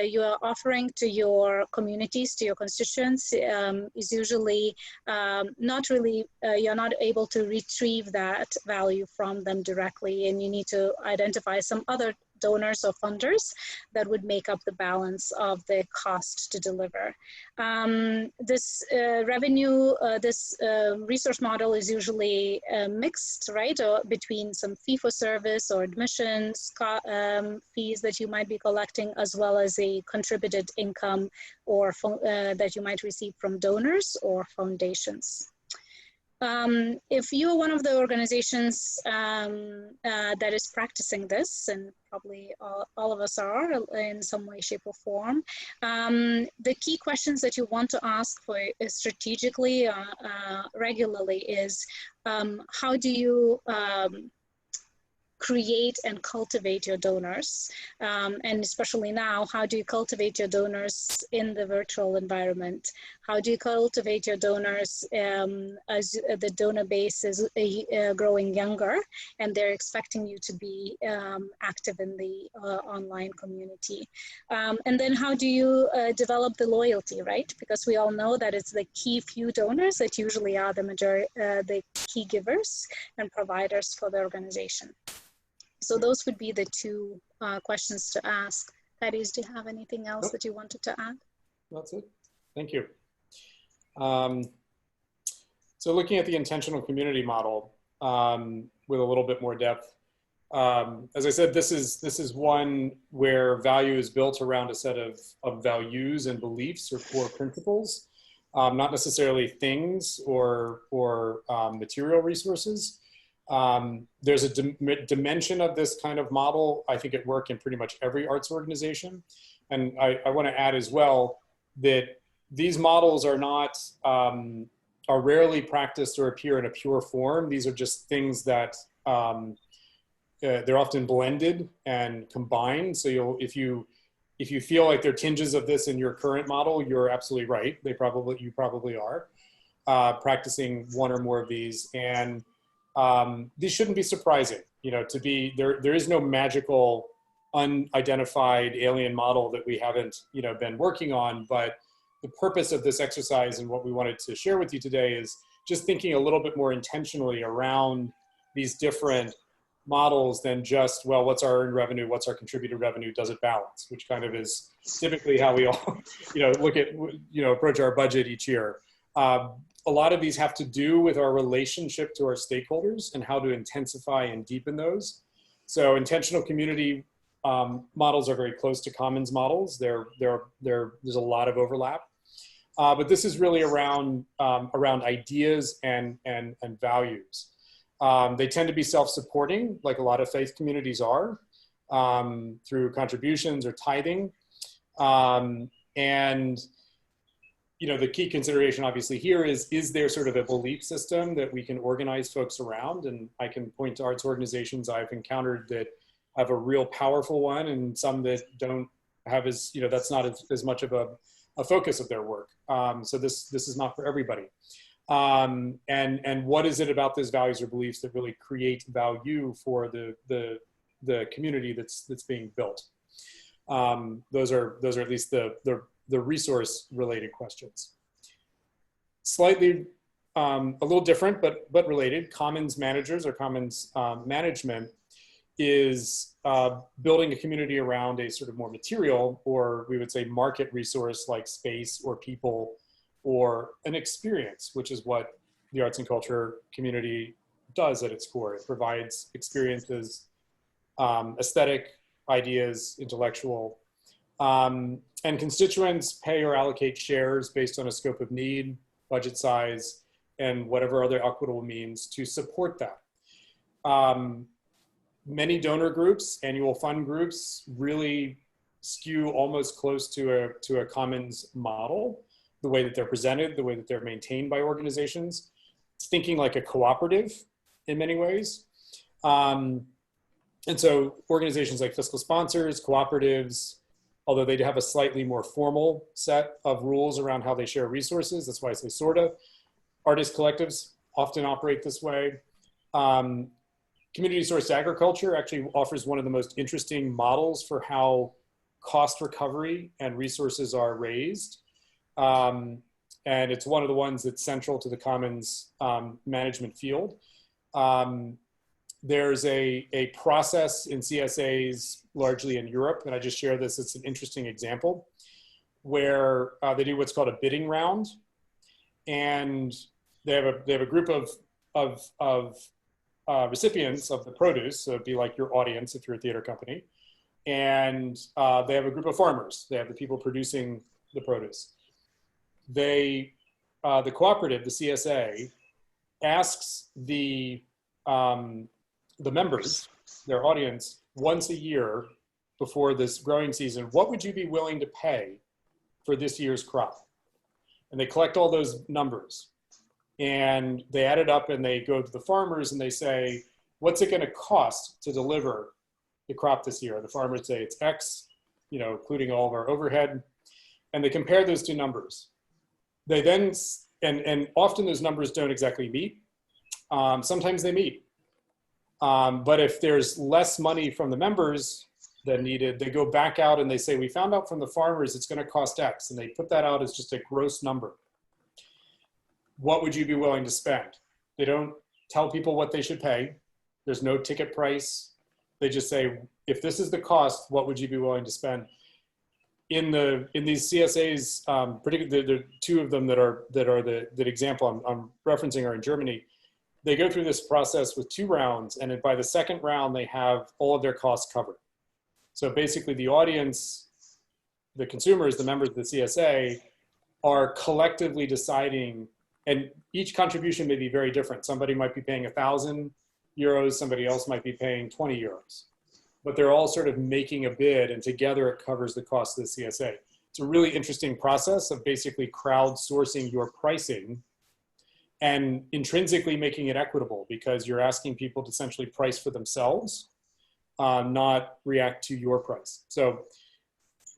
[SPEAKER 5] you are offering to your communities, to your constituents, is usually not really, you're not able to retrieve that value from them directly, and you need to identify some other donors or funders that would make up the balance of the cost to deliver. This resource model is usually mixed, right, between some fee-for-service or admissions fees that you might be collecting, as well as a contributed income or that you might receive from donors or foundations. If you're one of the organizations that is practicing this, and probably all of us are in some way, shape, or form, the key questions that you want to ask for strategically, regularly is, how do you create and cultivate your donors, and especially now, how do you cultivate your donors in the virtual environment? How do you cultivate your donors as the donor base is growing younger and they're expecting you to be active in the online community? And then how do you develop the loyalty, right? Because we all know that it's the key few donors that usually are the key givers and providers for the organization. So those would be the 2 questions to ask. Thaddeus, do you have anything else that you wanted to add?
[SPEAKER 4] That's it. Thank you. So looking at the intentional community model with a little bit more depth, as I said, this is one where value is built around a set of values and beliefs or core principles, not necessarily things or material resources. There's a dimension of this kind of model, I think, at work in pretty much every arts organization. And I want to add as well that these models are not, are rarely practiced or appear in a pure form. These are just things that they're often blended and combined. So if you feel like there are tinges of this in your current model, you're absolutely right. You probably are practicing one or more of these, and these shouldn't be surprising. There is no magical, unidentified alien model that we haven't been working on. But the purpose of this exercise and what we wanted to share with you today is just thinking a little bit more intentionally around these different models than just, well, what's our earned revenue, what's our contributed revenue, does it balance, which kind of is typically how we all look at approach our budget each year. A lot of these have to do with our relationship to our stakeholders and how to intensify and deepen those. So intentional community models are very close to commons models. There's a lot of overlap, but this is really around ideas and values. They tend to be self-supporting, like a lot of faith communities are, through contributions or tithing. And the key consideration obviously here is there sort of a belief system that we can organize folks around? And I can point to arts organizations I've encountered that have a real powerful one, and some that don't have that's not as much of a focus of their work. So this is not for everybody. And what is it about those values or beliefs that really create value for the community that's being built? Those are at least the resource related questions. Slightly a little different, but related. Commons managers or commons management is building a community around a sort of more material, or we would say market resource like space or people or an experience, which is what the arts and culture community does at its core. It provides experiences, aesthetic, ideas, intellectual, and constituents pay or allocate shares based on a scope of need, budget size, and whatever other equitable means to support that. Many donor groups, annual fund groups, really skew almost close to a commons model, the way that they're presented, the way that they're maintained by organizations. It's thinking like a cooperative in many ways. And so organizations like fiscal sponsors, cooperatives, although they have a slightly more formal set of rules around how they share resources, that's why I say sorta. Artist collectives often operate this way. Community sourced agriculture actually offers one of the most interesting models for how cost recovery and resources are raised. And it's one of the ones that's central to the commons management field. There's a process in CSAs, largely in Europe, and I just share this, it's an interesting example, where they do what's called a bidding round. And they have a group of recipients of the produce, so it'd be like your audience if you're a theater company. And they have a group of farmers. They have the people producing the produce. The cooperative, the CSA, asks the members, their audience, once a year before this growing season, what would you be willing to pay for this year's crop? And they collect all those numbers and they add it up and they go to the farmers and they say, what's it going to cost to deliver the crop this year? The farmers say it's X, including all of our overhead. And they compare those two numbers. They then, and often those numbers don't exactly meet. Sometimes they meet. But if there's less money from the members than needed, they go back out and they say, we found out from the farmers it's going to cost X. And they put that out as just a gross number. What would you be willing to spend? They don't tell people what they should pay. There's no ticket price. They just say, if this is the cost, what would you be willing to spend? In these CSAs, particularly the two of them that example I'm referencing are in Germany. They go through this process with 2 rounds, and by the second round, they have all of their costs covered. So basically the audience, the consumers, the members of the CSA are collectively deciding, and each contribution may be very different. Somebody might be paying 1,000 euros, somebody else might be paying 20 euros. But they're all sort of making a bid, and together it covers the cost of the CSA. it's a really interesting process of basically crowdsourcing your pricing and intrinsically making it equitable, because you're asking people to essentially price for themselves, not react to your price. So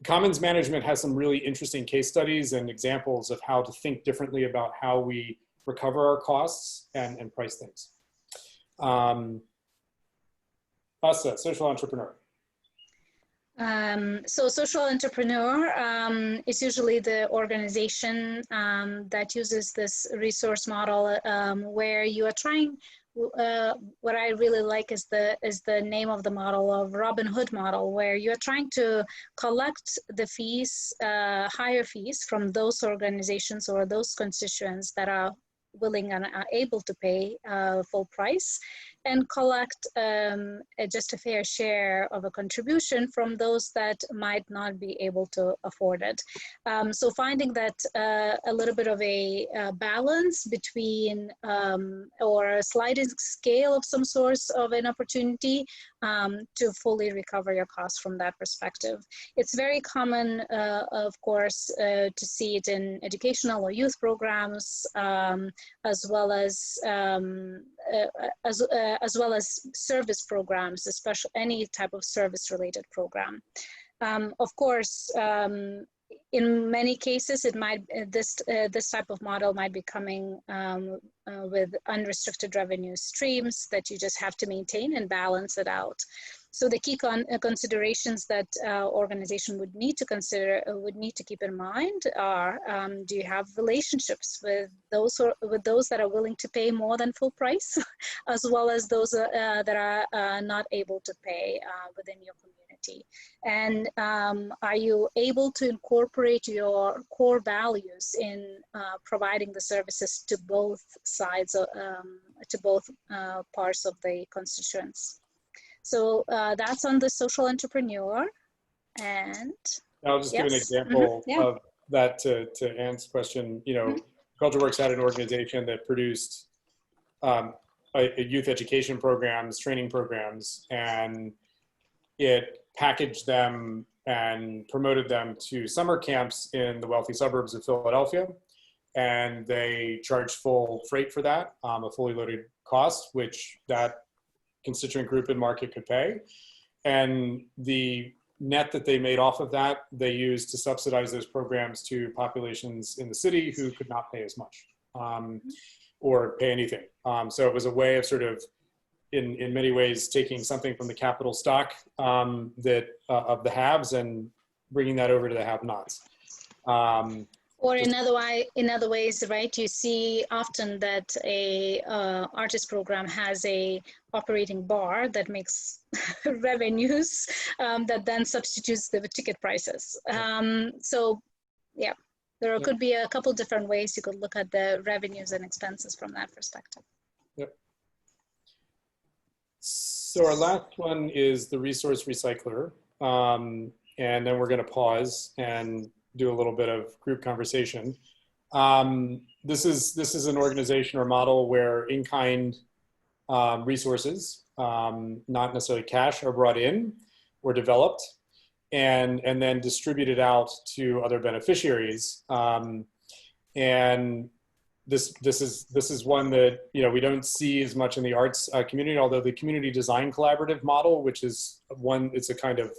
[SPEAKER 4] Commons management has some really interesting case studies and examples of how to think differently about how we recover our costs and price things. Asa, social entrepreneur.
[SPEAKER 5] So social entrepreneur is usually the organization that uses this resource model where you are trying. What I really like is the name of the model of Robin Hood model, where you are trying to collect the fees, higher fees from those organizations or those constituents that are willing and are able to pay full price, and collect just a fair share of a contribution from those that might not be able to afford it. So finding that a little bit of a balance between or a sliding scale of some source of an opportunity to fully recover your costs from that perspective. It's very common, of course, to see it in educational or youth programs, as well as service programs, especially any type of service-related program. Of course, in many cases, it might this type of model might be coming with unrestricted revenue streams that you just have to maintain and balance it out. So the key considerations that organization would need to consider, would need to keep in mind are: do you have relationships with those that are willing to pay more than full price, as well as those that are not able to pay within your community? And are you able to incorporate your core values in providing the services to both sides, to both parts of the constituents? So that's on the social entrepreneur. And
[SPEAKER 4] I'll just give an example of that to Anne's question. You know, CultureWorks had an organization that produced a youth education programs, training programs, and it packaged them and promoted them to summer camps in the wealthy suburbs of Philadelphia. And they charged full freight for that, a fully loaded cost, which that constituent group and market could pay. And the net that they made off of that, they used to subsidize those programs to populations in the city who could not pay as much or pay anything. So it was a way of sort of, in many ways, taking something from the capital stock that of the haves and bringing that over to the have-nots.
[SPEAKER 5] Or in other ways, right? You see often that a artist program has a operating bar that makes revenues that then substitutes the ticket prices. So, yeah, there could be a couple different ways you could look at the revenues and expenses from that perspective.
[SPEAKER 4] Yep. So our last one is the resource recycler, and then we're going to pause and do a little bit of group conversation. This is an organization or model where in-kind resources, not necessarily cash, are brought in or developed and then distributed out to other beneficiaries. And this is one that, you know, we don't see as much in the arts community, although the community design collaborative model, which is one, it's a kind of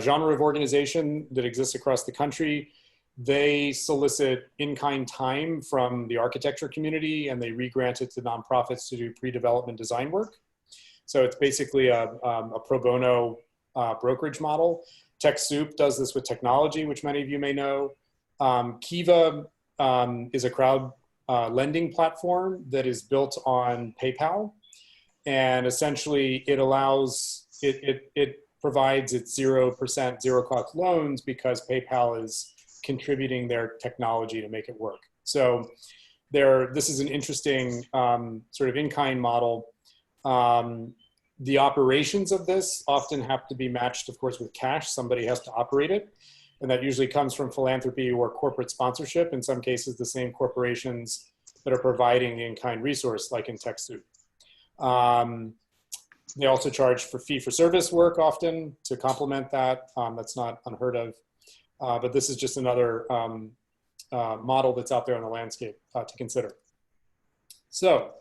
[SPEAKER 4] genre of organization that exists across the country. They solicit in-kind time from the architecture community and they re-grant it to nonprofits to do pre-development design work. So it's basically a pro bono brokerage model. TechSoup does this with technology, which many of you may know. Kiva is a crowd lending platform that is built on PayPal. And essentially it allows, it provides its 0% zero cost loans because PayPal is contributing their technology to make it work. So this is an interesting sort of in-kind model. The operations of this often have to be matched, of course, with cash. Somebody has to operate it. And that usually comes from philanthropy or corporate sponsorship. In some cases, the same corporations that are providing the in-kind resource, like in TechSoup. They also charge for fee-for-service work often to complement that. That's not unheard of. But this is just another model that's out there on the landscape to consider. So,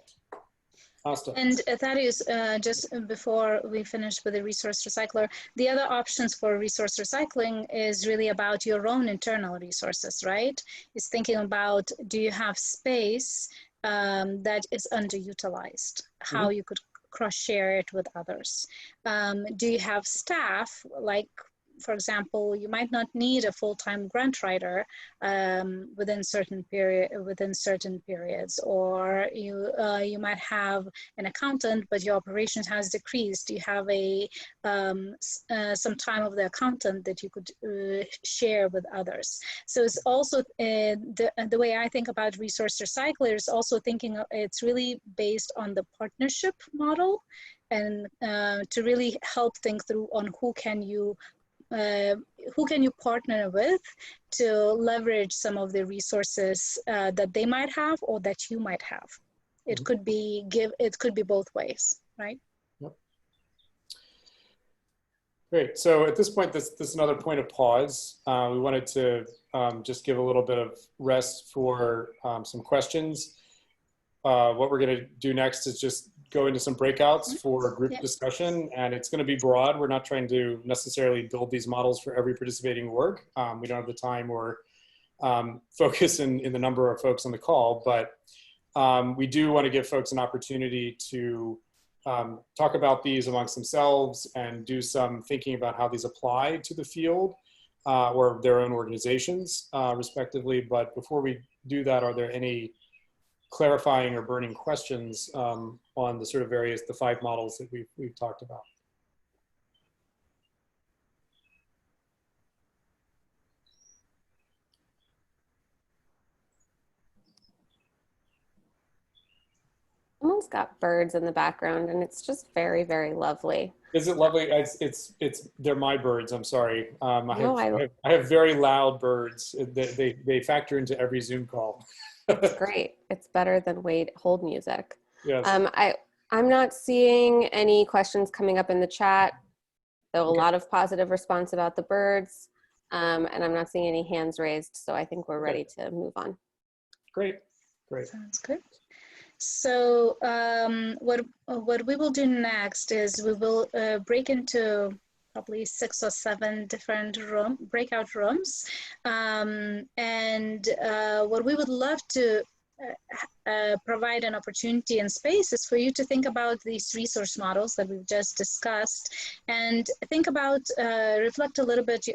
[SPEAKER 4] Asta.
[SPEAKER 5] And that is just before we finish with the resource recycler, the other options for resource recycling is really about your own internal resources, right? It's thinking about, do you have space that is underutilized, how you could cross-share it with others. Do you have staff, like, for example, you might not need a full-time grant writer within certain periods, or you might have an accountant, but your operations has decreased. You have some time of the accountant that you could share with others. So it's also the way I think about resource recyclers, also thinking it's really based on the partnership model, and to really help think through on who can you partner with to leverage some of the resources that they might have or that you might have. It could be both ways, right?
[SPEAKER 4] Yep. Great. So at this point, this is another point of pause. We wanted to just give a little bit of rest for some questions. What we're going to do next is just go into some breakouts for group discussion, and it's going to be broad. We're not trying to necessarily build these models for every participating org. We don't have the time or focus in the number of folks on the call, but we do want to give folks an opportunity to talk about these amongst themselves and do some thinking about how these apply to the field or their own organizations, respectively. But before we do that, are there any clarifying or burning questions on the sort of the 5 models that we've talked about?
[SPEAKER 1] Someone's got birds in the background, and it's just very, very lovely.
[SPEAKER 4] Is it lovely? They're my birds. I'm sorry.
[SPEAKER 1] I
[SPEAKER 4] I have very loud birds. They factor into every Zoom call.
[SPEAKER 1] It's great. It's better than hold music.
[SPEAKER 4] Yes.
[SPEAKER 1] I'm not seeing any questions coming up in the chat. There are a lot of positive response about the birds, and I'm not seeing any hands raised. So I think we're ready to move on.
[SPEAKER 4] Great.
[SPEAKER 5] Sounds good. So what we will do next is we will break into probably 6 or 7 different breakout rooms. And what we would love to provide an opportunity and space is for you to think about these resource models that we've just discussed, and think about, reflect a little bit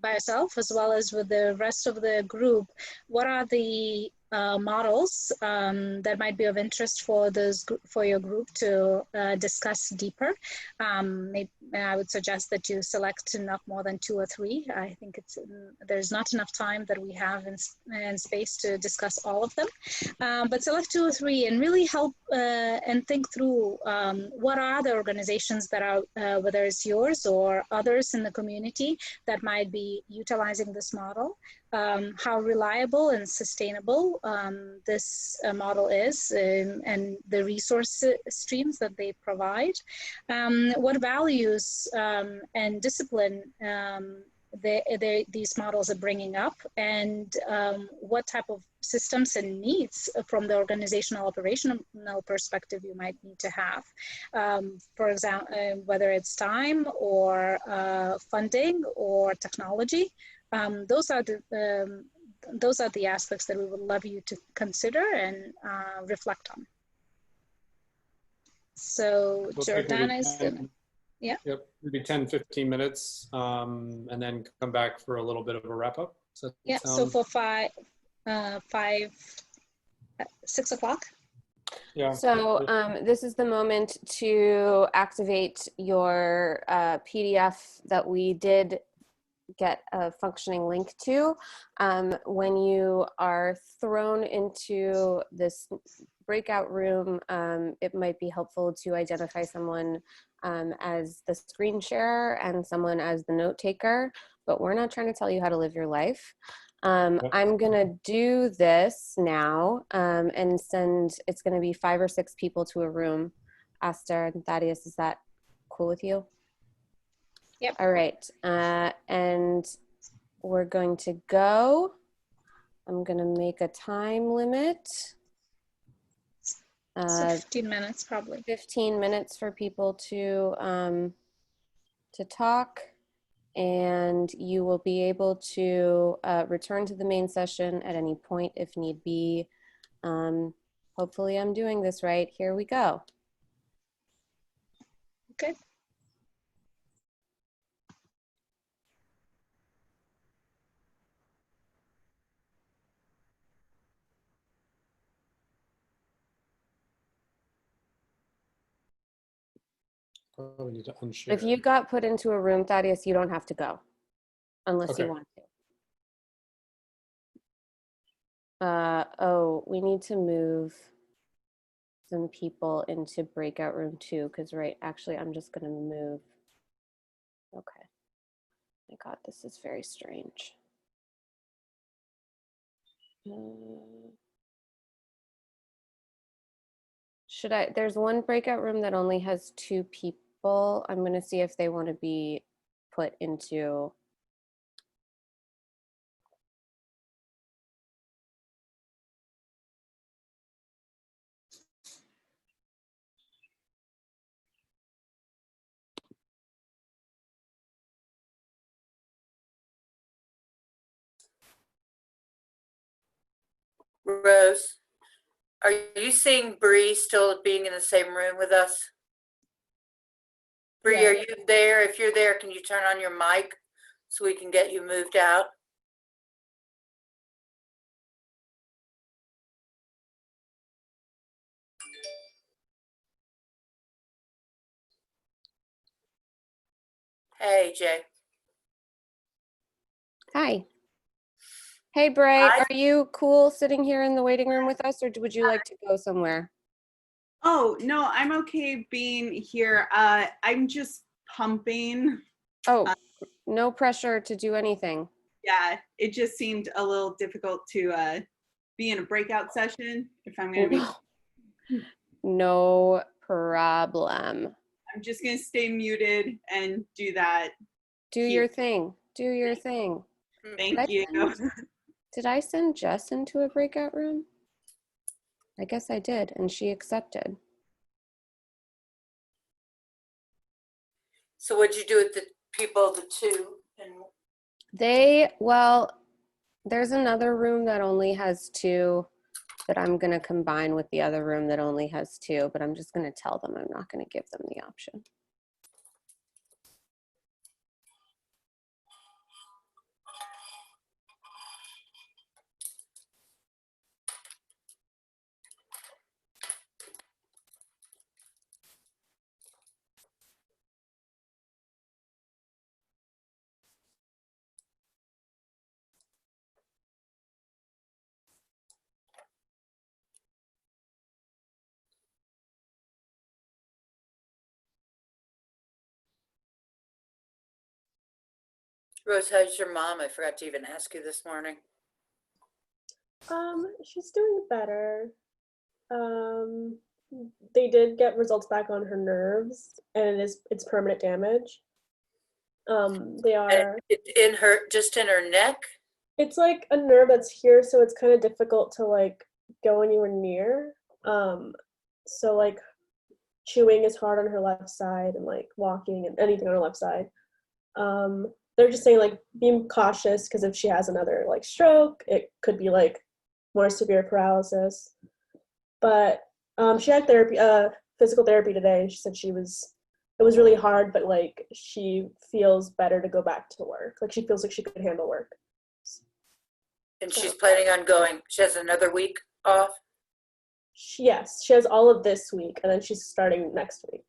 [SPEAKER 5] by yourself as well as with the rest of the group. What are the models that might be of interest for your group to discuss deeper? I would suggest that you select not more than 2 or 3. I think there's not enough time that we have in space to discuss all of them. But select 2 or 3 and really help and think through what are the organizations that are, whether it's yours or others in the community, that might be utilizing this model. How reliable and sustainable this model is, and the resource streams that they provide. What values and discipline these models are bringing up, and what type of systems and needs from the organizational operational perspective you might need to have. For example, whether it's time or funding or technology. Those are the aspects that we would love you to consider and reflect on. So Jordana is gonna,
[SPEAKER 4] Yep, maybe 10, 15 minutes, and then come back for a little bit of a wrap up. So
[SPEAKER 5] so for 6 o'clock.
[SPEAKER 4] Yeah.
[SPEAKER 1] So this is the moment to activate your PDF that we did get a functioning link to. When you are thrown into this breakout room, it might be helpful to identify someone as the screen sharer and someone as the note taker, but we're not trying to tell you how to live your life. I'm gonna do this now and send, it's gonna be 5 or 6 people to a room. Asta and Thaddeus, is that cool with you?
[SPEAKER 5] Yep.
[SPEAKER 1] All right, and we're going to go. I'm going to make a time limit.
[SPEAKER 5] So 15 minutes probably.
[SPEAKER 1] 15 minutes for people to talk, and you will be able to return to the main session at any point if need be. Hopefully I'm doing this right. Here we go.
[SPEAKER 5] Okay.
[SPEAKER 4] Probably need to unshare.
[SPEAKER 1] If you got put into a room, Thaddeus, you don't have to go unless
[SPEAKER 4] Okay.
[SPEAKER 1] you want to. Oh, we need to move some people into breakout room 2 because actually I'm just going to move. Okay. My God, this is very strange. There's one breakout room that only has 2 people. I'm going to see if they want to be put into.
[SPEAKER 2] Rose, are you seeing Bree still being in the same room with us? Bree,
[SPEAKER 3] Yeah.
[SPEAKER 2] are you there? If you're there, can you turn on your mic so we can get you moved out? Hey, Jay.
[SPEAKER 1] Hi. Hey, Bray,
[SPEAKER 2] Hi.
[SPEAKER 1] are you cool sitting here in the waiting room with us, or would you like to go somewhere?
[SPEAKER 10] Oh, no, I'm okay being here. I'm just pumping.
[SPEAKER 1] Oh, no pressure to do anything.
[SPEAKER 10] Yeah, it just seemed a little difficult to be in a breakout session if I'm going to be.
[SPEAKER 1] No problem.
[SPEAKER 10] I'm just going to stay muted and do that.
[SPEAKER 1] Do your thing. Do your thing.
[SPEAKER 10] Thank you.
[SPEAKER 1] Did I send Jess into a breakout room? I guess I did, and she accepted.
[SPEAKER 2] So what'd you do with the people, the 2?
[SPEAKER 1] Well, there's another room that only has 2 that I'm going to combine with the other room that only has 2, but I'm just going to tell them I'm not going to give them the option.
[SPEAKER 2] Rose, how's your mom? I forgot to even ask you this morning.
[SPEAKER 3] She's doing better. They did get results back on her nerves, and it's permanent damage. They are.
[SPEAKER 2] Just in her neck?
[SPEAKER 3] It's like a nerve that's here, so it's kind of difficult to like go anywhere near. So like chewing is hard on her left side, and like walking and anything on her left side. They're just saying like be cautious because if she has another like stroke, it could be like more severe paralysis. But she had therapy, physical therapy today. She said it was really hard, but like she feels better to go back to work. Like she feels like she could handle work.
[SPEAKER 2] And she's planning on going. She has another week off?
[SPEAKER 3] Yes, she has all of this week, and then she's starting next week.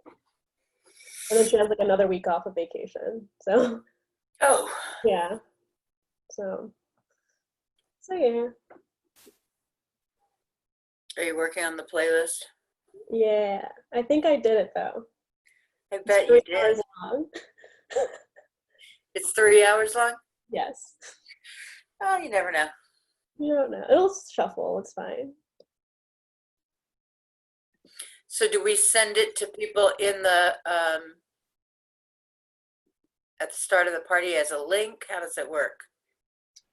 [SPEAKER 3] And then she has like another week off of vacation. So.
[SPEAKER 2] Oh.
[SPEAKER 3] Yeah. So yeah.
[SPEAKER 2] Are you working on the playlist?
[SPEAKER 3] Yeah, I think I did it though.
[SPEAKER 2] I bet you did.
[SPEAKER 3] 3 hours long.
[SPEAKER 2] It's 3 hours long?
[SPEAKER 3] Yes.
[SPEAKER 2] Oh, you never know.
[SPEAKER 3] You don't know. It'll shuffle. It's fine.
[SPEAKER 2] So do we send it to people in the at the start of the party as a link? How does it work?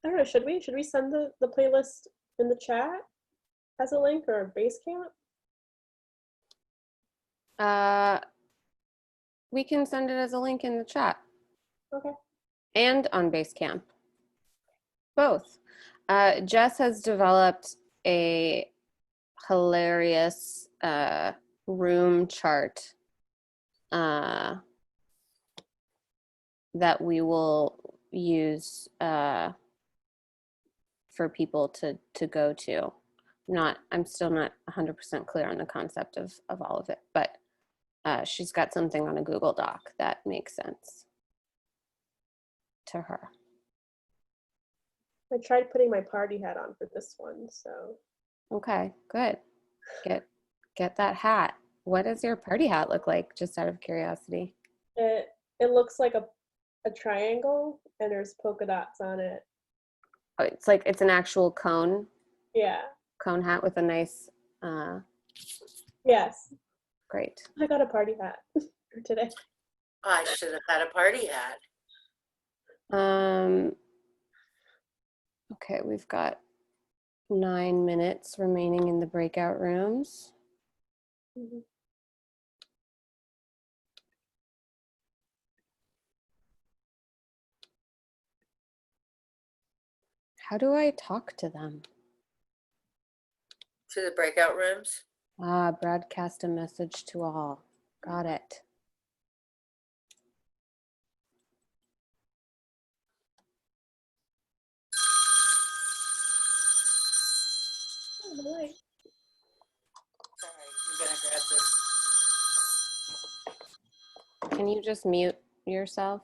[SPEAKER 3] I don't know, should we send the playlist in the chat as a link or Basecamp?
[SPEAKER 1] We can send it as a link in the chat.
[SPEAKER 3] Okay.
[SPEAKER 1] And on Basecamp. Both. Jess has developed a hilarious room chart that we will use for people to go to. I'm still not 100% clear on the concept of all of it, but she's got something on a Google Doc that makes sense to her.
[SPEAKER 3] I tried putting my party hat on for this one, so.
[SPEAKER 1] Okay, good. Get that hat. What does your party hat look like, just out of curiosity?
[SPEAKER 3] It looks like a triangle and there's polka dots on it.
[SPEAKER 1] Oh, it's an actual cone
[SPEAKER 3] Yeah.
[SPEAKER 1] hat with a nice
[SPEAKER 3] Yes.
[SPEAKER 1] great.
[SPEAKER 3] I got a party hat for today.
[SPEAKER 2] I should have had a party hat.
[SPEAKER 1] Okay, we've got 9 minutes remaining in the breakout rooms.
[SPEAKER 3] Mhm.
[SPEAKER 1] How do I talk to them?
[SPEAKER 2] To the breakout rooms.
[SPEAKER 1] Broadcast a message to all. Got it.
[SPEAKER 3] Right.
[SPEAKER 2] Sorry, I'm gonna grab this.
[SPEAKER 1] Can you just mute yourself?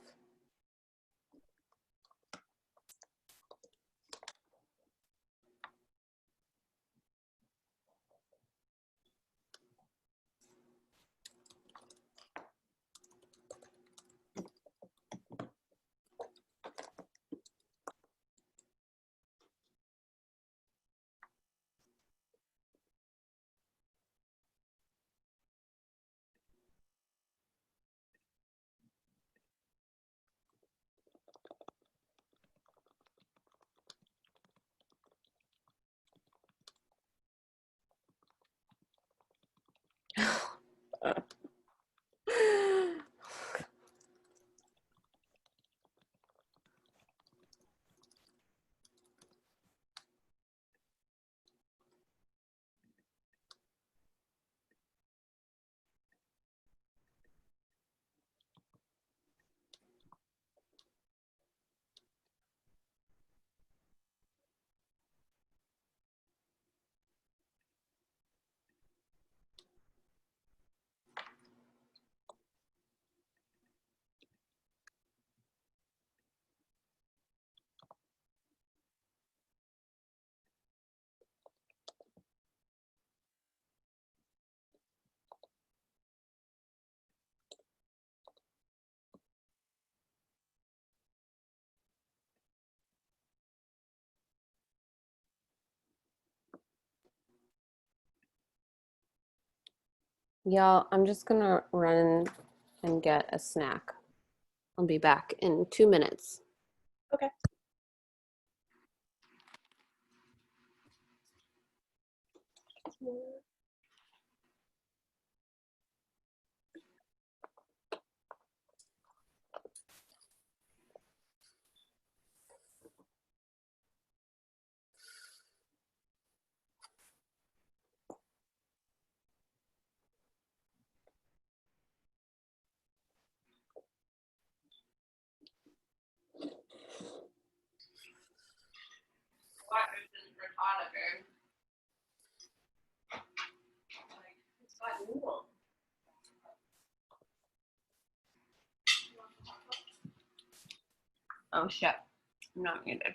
[SPEAKER 1] Y'all, I'm just gonna run and get a snack. I'll be back in 2 minutes.
[SPEAKER 3] Okay.
[SPEAKER 2] What is this ricotta, babe? It's got noodles.
[SPEAKER 1] Oh shit, I'm not muted.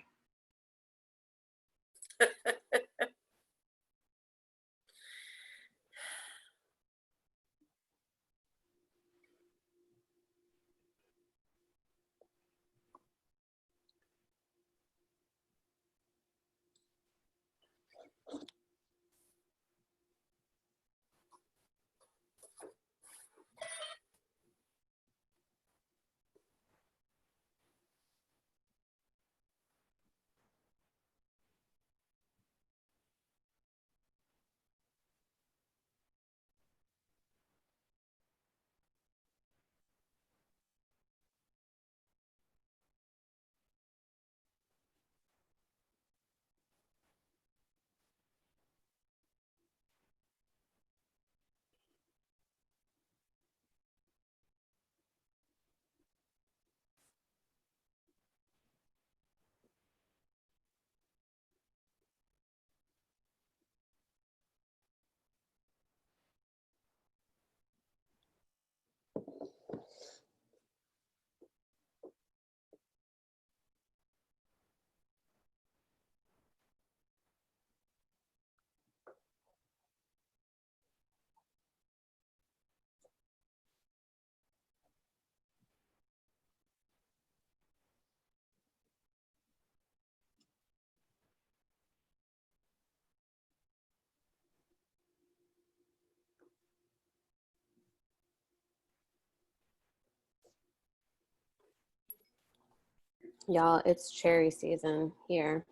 [SPEAKER 1] Y'all, it's cherry season here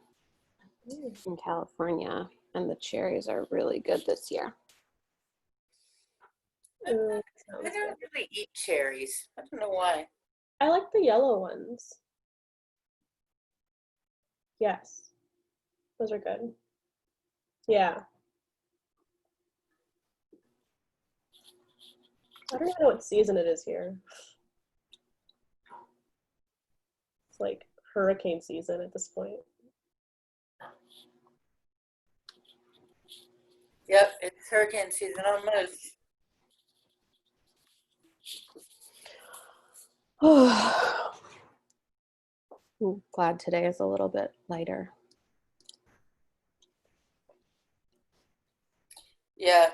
[SPEAKER 1] in California, and the cherries are really good this year.
[SPEAKER 2] I don't really eat cherries. I don't know why.
[SPEAKER 3] I like the yellow ones. Yes. Those are good. Yeah. I don't even know what season it is here. It's like hurricane season at this point.
[SPEAKER 2] Yep, it's hurricane season almost.
[SPEAKER 1] I'm glad today is a little bit lighter.
[SPEAKER 2] Yeah.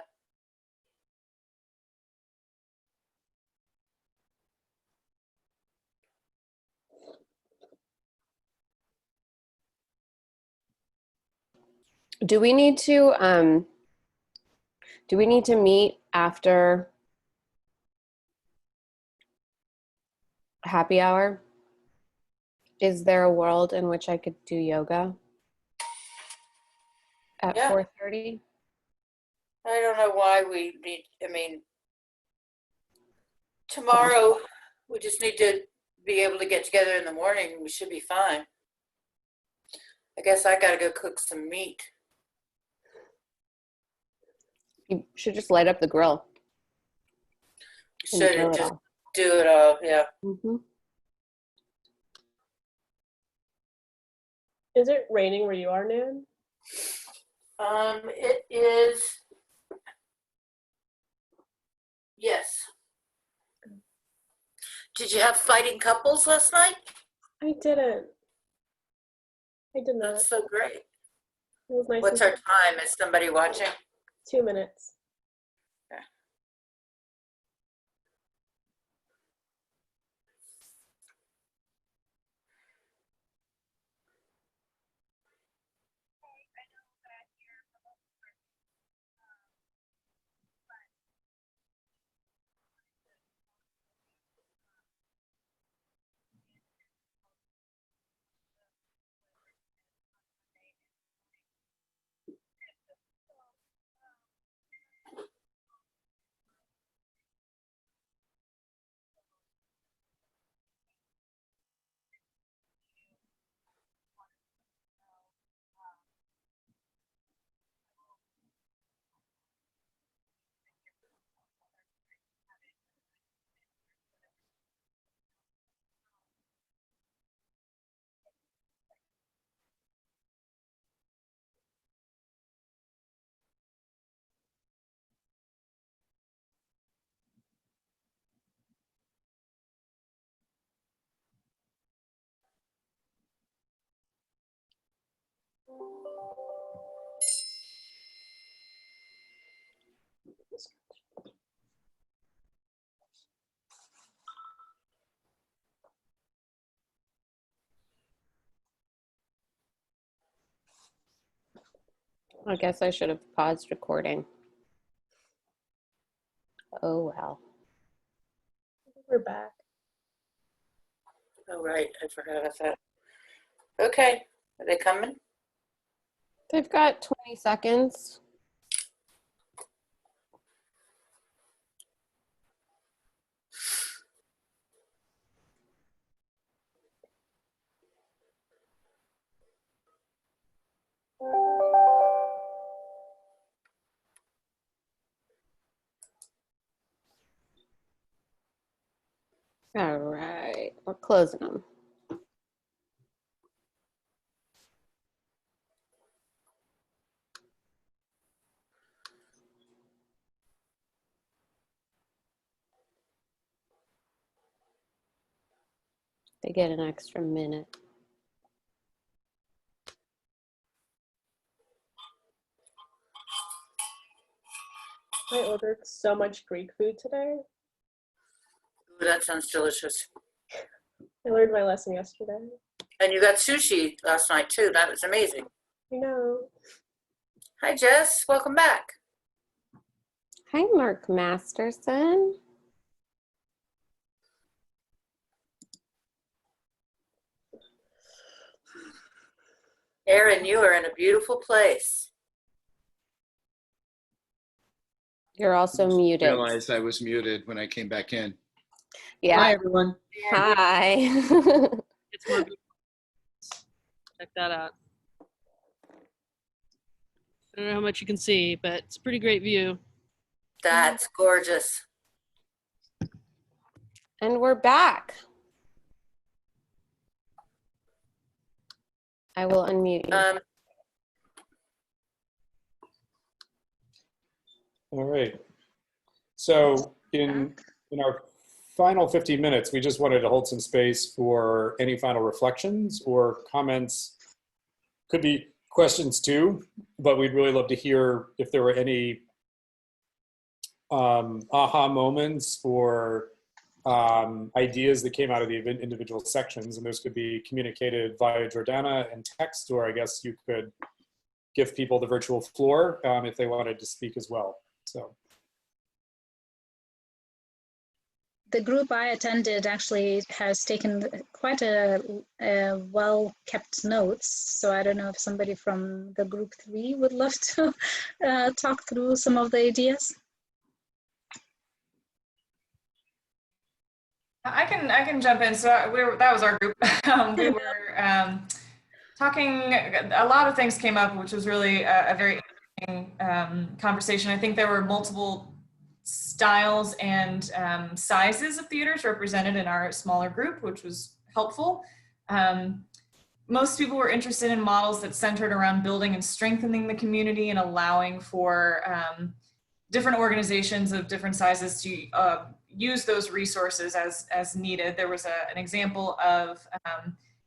[SPEAKER 1] Do we need to meet after happy hour? Is there a world in which I could do yoga at
[SPEAKER 2] Yeah.
[SPEAKER 1] 4:30?
[SPEAKER 2] I don't know why we need, I mean, tomorrow we just need to be able to get together in the morning. We should be fine. I guess I gotta go cook some meat.
[SPEAKER 1] You should just light up the grill. and
[SPEAKER 2] Should
[SPEAKER 1] grill it
[SPEAKER 2] just
[SPEAKER 1] all.
[SPEAKER 2] do it all, yeah.
[SPEAKER 1] Mm-hmm.
[SPEAKER 3] Is it raining where you are, Nan?
[SPEAKER 2] It is, yes. Did you have fighting couples last night?
[SPEAKER 3] I didn't. I did not.
[SPEAKER 2] That's so great.
[SPEAKER 3] It was nice.
[SPEAKER 2] What's our time? Is somebody watching?
[SPEAKER 3] 2 minutes.
[SPEAKER 1] I guess I should have paused recording. Oh well.
[SPEAKER 3] We're back.
[SPEAKER 2] Oh, right. I forgot about that. Okay. Are they coming?
[SPEAKER 1] They've got 20 seconds. All right, we're closing them. They get an extra minute.
[SPEAKER 3] I ordered so much Greek food today.
[SPEAKER 2] Ooh, that sounds delicious.
[SPEAKER 3] I learned my lesson yesterday.
[SPEAKER 2] And you got sushi last night too. That was amazing.
[SPEAKER 3] I know.
[SPEAKER 2] Hi, Jess. Welcome back.
[SPEAKER 1] Hi, Mark Masterson.
[SPEAKER 2] Erin, you are in a beautiful place.
[SPEAKER 1] You're also muted.
[SPEAKER 11] Realized I was muted when I came back in.
[SPEAKER 1] Yeah.
[SPEAKER 11] Hi, everyone.
[SPEAKER 1] Hi.
[SPEAKER 12] It's more beautiful. Check that out. I don't know how much you can see, but it's a pretty great view.
[SPEAKER 2] That's gorgeous.
[SPEAKER 1] And we're back. I will unmute you.
[SPEAKER 4] All right. So in our final 15 minutes, we just wanted to hold some space for any final reflections or comments. Could be questions too, but we'd really love to hear if there were any aha moments or ideas that came out of the individual sections, and those could be communicated via Jordana and text, or I guess you could give people the virtual floor if they wanted to speak as well. So
[SPEAKER 5] the group I attended actually has taken quite a well-kept notes. So I don't know if somebody from the group 3 would love to talk through some of the ideas.
[SPEAKER 13] I can jump in. So that was our group. We were talking. A lot of things came up, which was really a very interesting conversation. I think there were multiple styles and sizes of theaters represented in our smaller group, which was helpful. Most people were interested in models that centered around building and strengthening the community and allowing for different organizations of different sizes to use those resources as needed. There was an example of,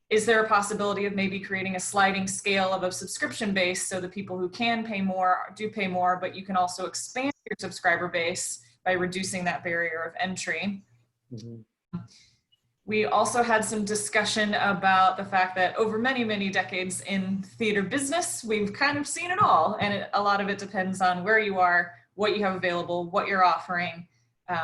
[SPEAKER 13] is there a possibility of maybe creating a sliding scale of a subscription base so the people who can pay more do pay more, but you can also expand your subscriber base by reducing that barrier of entry. Mm-hmm. We also had some discussion about the fact that over many, many decades in theater business, we've kind of seen it all. And a lot of it depends on where you are, what you have available, what you're offering,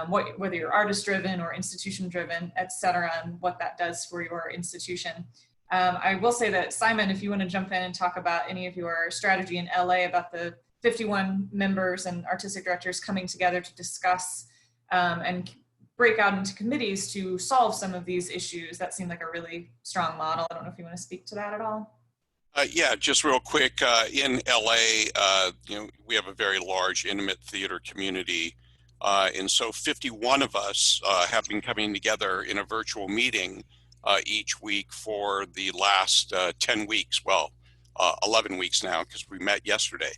[SPEAKER 13] whether you're artist driven or institution driven, et cetera, and what that does for your institution. I will say that, Simon, if you want to jump in and talk about any of your strategy in LA about the 51 members and artistic directors coming together to discuss and break out into committees to solve some of these issues, that seemed like a really strong model. I don't know if you want to speak to that at all.
[SPEAKER 14] Yeah, just real quick, in LA, we have a very large, intimate theater community. And so 51 of us have been coming together in a virtual meeting each week for the last 10 weeks, 11 weeks now, because we met yesterday.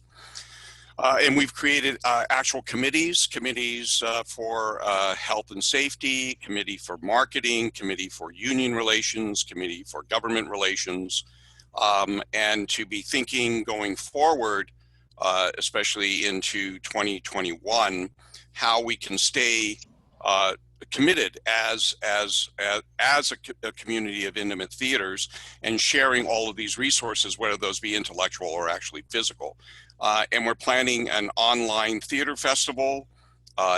[SPEAKER 14] And we've created actual committees for health and safety, committee for marketing, committee for union relations, committee for government relations, and to be thinking going forward, especially into 2021, how we can stay committed as a community of intimate theaters and sharing all of these resources, whether those be intellectual or actually physical. And we're planning an online theater festival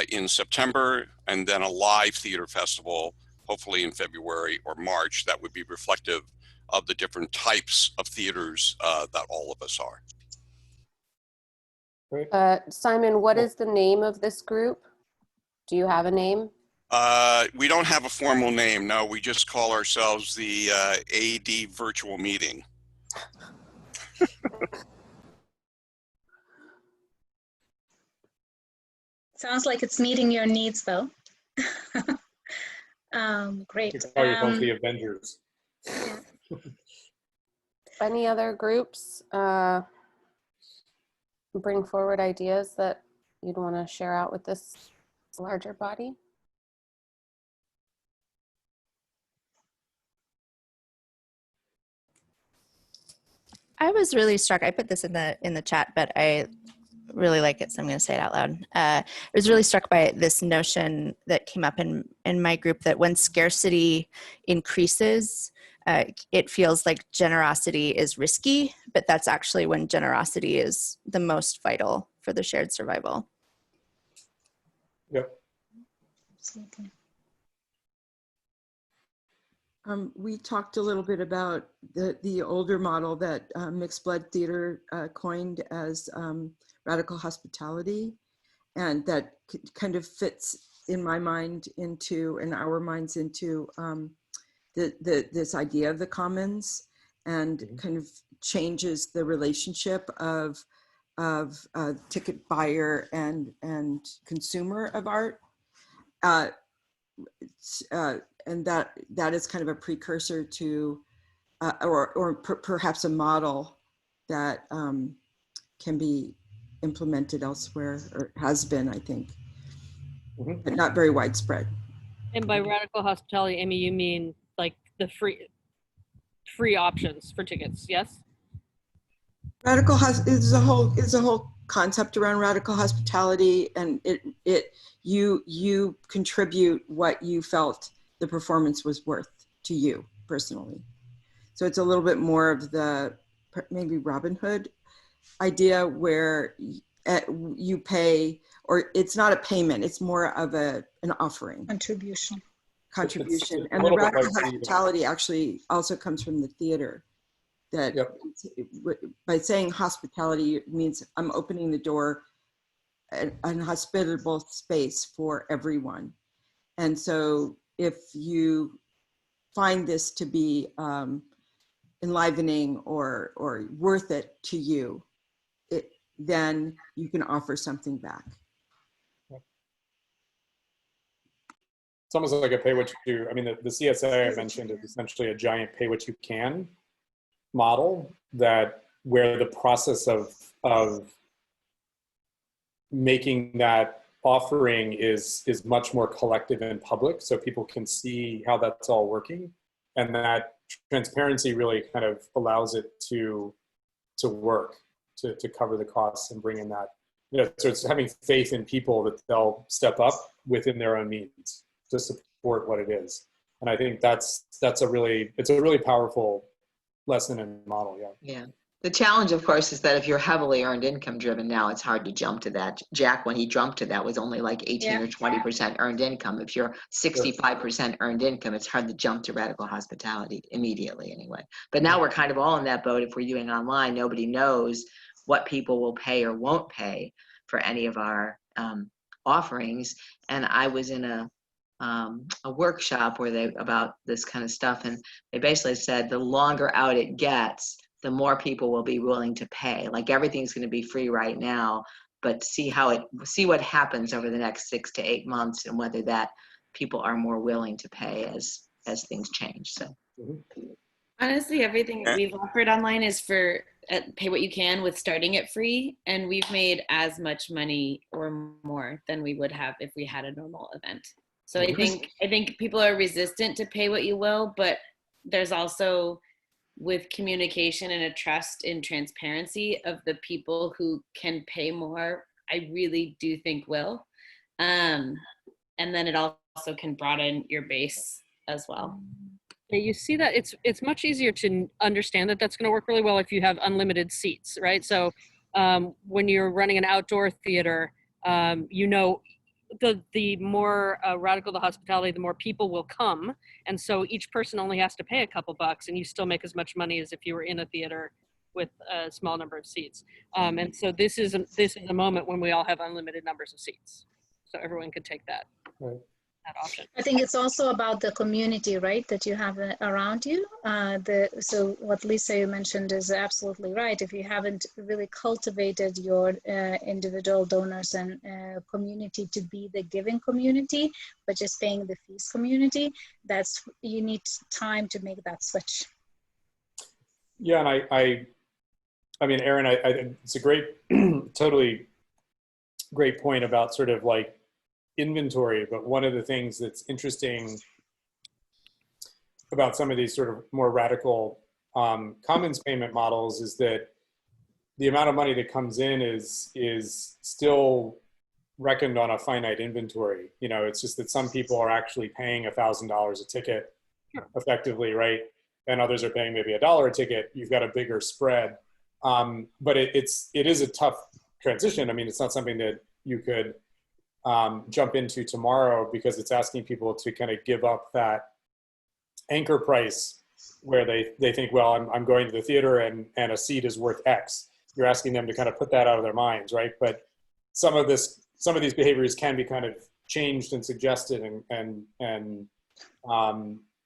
[SPEAKER 14] in September, and then a live theater festival, hopefully in February or March, that would be reflective of the different types of theaters that all of us are.
[SPEAKER 1] Simon, what is the name of this group? Do you have a name?
[SPEAKER 14] We don't have a formal name, no. We just call ourselves the AD Virtual Meeting.
[SPEAKER 5] Sounds like it's meeting your needs, though. Great.
[SPEAKER 4] You can call yourself the Avengers.
[SPEAKER 1] Any other groups bring forward ideas that you'd want to share out with this larger body?
[SPEAKER 8] I was really struck. I put this in the chat, but I really like it, so I'm going to say it out loud. I was really struck by this notion that came up in my group that when scarcity increases, it feels like generosity is risky, but that's actually when generosity is the most vital for the shared survival.
[SPEAKER 4] Yep.
[SPEAKER 5] Absolutely.
[SPEAKER 15] We talked a little bit about the older model that Mixed Blood Theater coined as radical hospitality, and that kind of fits in my mind into, in our minds, into this idea of the commons, and kind of changes the relationship of ticket buyer and consumer of art. And that is kind of a precursor to, perhaps a model that can be implemented elsewhere, or has been, I think, but not very widespread.
[SPEAKER 16] And by radical hospitality, Amy, you mean like the free options for tickets, yes?
[SPEAKER 15] Radical is a whole concept around radical hospitality, and you contribute what you felt the performance was worth to you personally. So it's a little bit more of the maybe Robin Hood idea, where you pay, or it's not a payment, it's more of an offering.
[SPEAKER 5] Contribution.
[SPEAKER 15] And the radical hospitality actually also comes from the theater. That by saying hospitality, it means I'm opening the door, an hospitable space for everyone. And so if you find this to be enlivening or worth it to you, then you can offer something back.
[SPEAKER 4] It's almost like a pay what you, I mean, the CSA I mentioned is essentially a giant pay what you can model, that where the process of making that offering is much more collective and public, so people can see how that's all working, and that transparency really kind of allows it to work, to cover the costs and bring in that, so it's having faith in people that they'll step up within their own means to support what it is. And I think it's a really powerful lesson and model.
[SPEAKER 7] Yeah. The challenge, of course, is that if you're heavily earned income driven now, it's hard to jump to that. Jack, when he jumped to that, was only like 18 or 20% earned income. If you're 65% earned income, it's hard to jump to radical hospitality immediately anyway. But now we're kind of all in that boat. If we're doing online, nobody knows what people will pay or won't pay for any of our offerings. And I was in a workshop where about this kind of stuff, and they basically said the longer out it gets, the more people will be willing to pay. Like everything's going to be free right now, but see what happens over the next 6 to 8 months, and whether that people are more willing to pay as things change. So
[SPEAKER 17] honestly, everything that we've offered online is for pay what you can with starting it free, and we've made as much money or more than we would have if we had a normal event. So I think people are resistant to pay what you will, but there's also, with communication and a trust in transparency of the people who can pay more, I really do think will. And then it also can broaden your base as well.
[SPEAKER 16] Yeah, you see that it's much easier to understand that that's going to work really well if you have unlimited seats, right? So when you're running an outdoor theater, the more radical the hospitality, the more people will come, and so each person only has to pay a couple bucks, and you still make as much money as if you were in a theater with a small number of seats. And so this is a moment when we all have unlimited numbers of seats, so everyone can take that.
[SPEAKER 4] Right.
[SPEAKER 16] Option.
[SPEAKER 5] I think it's also about the community, right, that you have around you. So what Lisa, you mentioned is absolutely right. If you haven't really cultivated your individual donors and community to be the giving community, but just paying the fees community, you need time to make that switch.
[SPEAKER 4] Yeah, and I mean, Erin, it's a great, totally great point about sort of like inventory, but one of the things that's interesting about some of these sort of more radical commons payment models is that the amount of money that comes in is still reckoned on a finite inventory. It's just that some people are actually paying $1,000 a ticket effectively, right? And others are paying maybe $1 a ticket. You've got a bigger spread, but it is a tough transition. I mean, it's not something that you could jump into tomorrow, because it's asking people to kind of give up that anchor price where they think, well, I'm going to the theater and a seat is worth X. You're asking them to kind of put that out of their minds, right? But some of these behaviors can be kind of changed and suggested and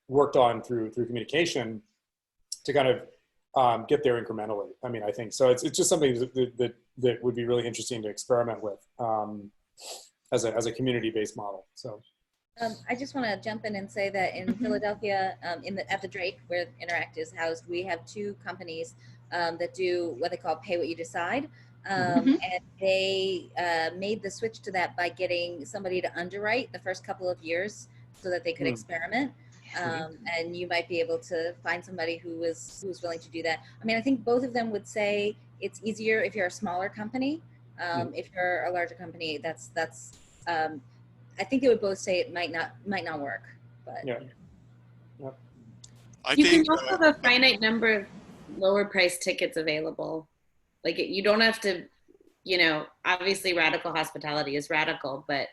[SPEAKER 4] worked on through communication to kind of get there incrementally. I mean, I think so. It's just something that would be really interesting to experiment with as a community-based model. So.
[SPEAKER 9] I just want to jump in and say that in Philadelphia, at the Drake, where Interact is housed, we have two companies that do what they call pay what you decide. And they made the switch to that by getting somebody to underwrite the first couple of years so that they could experiment. And you might be able to find somebody who's willing to do that. I mean, I think both of them would say it's easier if you're a smaller company. If you're a larger company, that's I think they would both say it might not work, but
[SPEAKER 17] You can also have a finite number of lower price tickets available. Like you don't have to, obviously radical hospitality is radical, but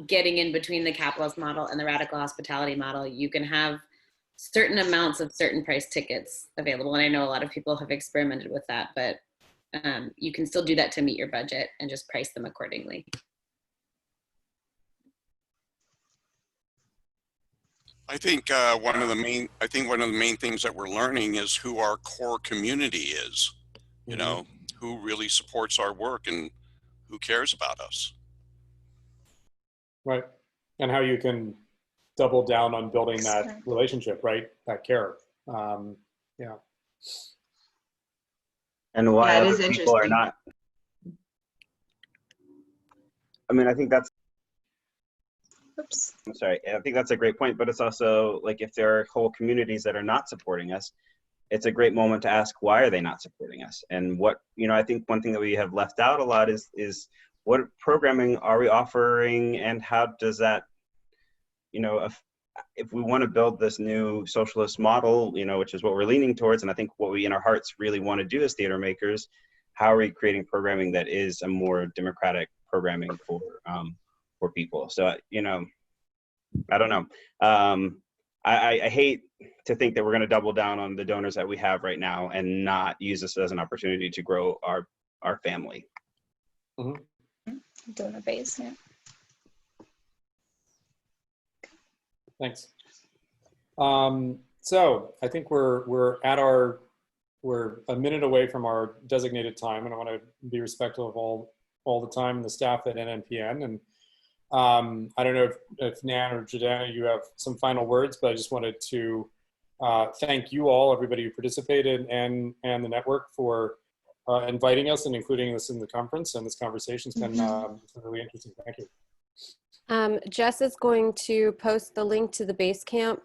[SPEAKER 17] getting in between the capitalist model and the radical hospitality model, you can have certain amounts of certain price tickets available. And I know a lot of people have experimented with that, but you can still do that to meet your budget and just price them accordingly.
[SPEAKER 14] I think one of the main things that we're learning is who our core community is. You know, who really supports our work and who cares about us.
[SPEAKER 4] Right, and how you can double down on building that relationship, right? That care. Yeah.
[SPEAKER 18] And why
[SPEAKER 7] it
[SPEAKER 18] other
[SPEAKER 7] is
[SPEAKER 18] people are
[SPEAKER 7] interesting.
[SPEAKER 18] not. I mean, I think that's.
[SPEAKER 5] Oops.
[SPEAKER 18] I'm sorry. I think that's a great point, but it's also like if there are whole communities that are not supporting us, it's a great moment to ask why are they not supporting us, and what I think one thing that we have left out a lot is what programming are we offering, and how does that, if we want to build this new socialist model, which is what we're leaning towards, and I think what we in our hearts really want to do as theater makers, how are we creating programming that is a more democratic programming for people? So I don't know. I hate to think that we're going to double down on the donors that we have right now and not use this as an opportunity to grow our family.
[SPEAKER 5] Donor base, yeah.
[SPEAKER 4] Thanks. So I think we're a minute away from our designated time, and I want to be respectful of all the time and the staff at NNPN. And I don't know if Nan or Jordana, you have some final words, but I just wanted to thank you all, everybody who participated, and the network for inviting us and including us in the conference. And this conversation's been really interesting. Thank you.
[SPEAKER 1] Jess is going to post the link to the Basecamp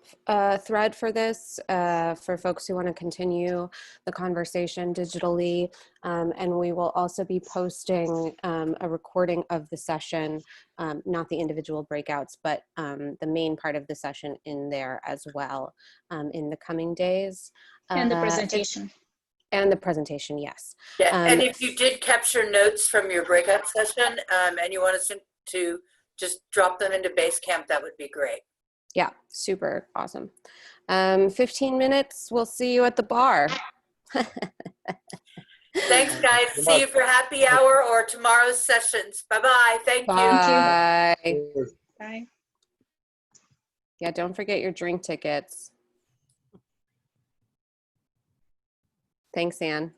[SPEAKER 1] thread for this for folks who want to continue the conversation digitally. And we will also be posting a recording of the session, not the individual breakouts, but the main part of the session in there as well in the coming days.
[SPEAKER 5] And the presentation.
[SPEAKER 1] And the presentation, yes.
[SPEAKER 2] Yeah, and if you did capture notes from your breakout session and you want us to just drop them into Basecamp, that would be great.
[SPEAKER 1] Yeah, super awesome. 15 minutes, we'll see you at the bar.
[SPEAKER 2] Thanks, guys. See you for happy hour or tomorrow's sessions. Bye-bye. Thank you.
[SPEAKER 1] Bye.
[SPEAKER 5] Bye.
[SPEAKER 1] Yeah, don't forget your drink tickets. Thanks, Anne.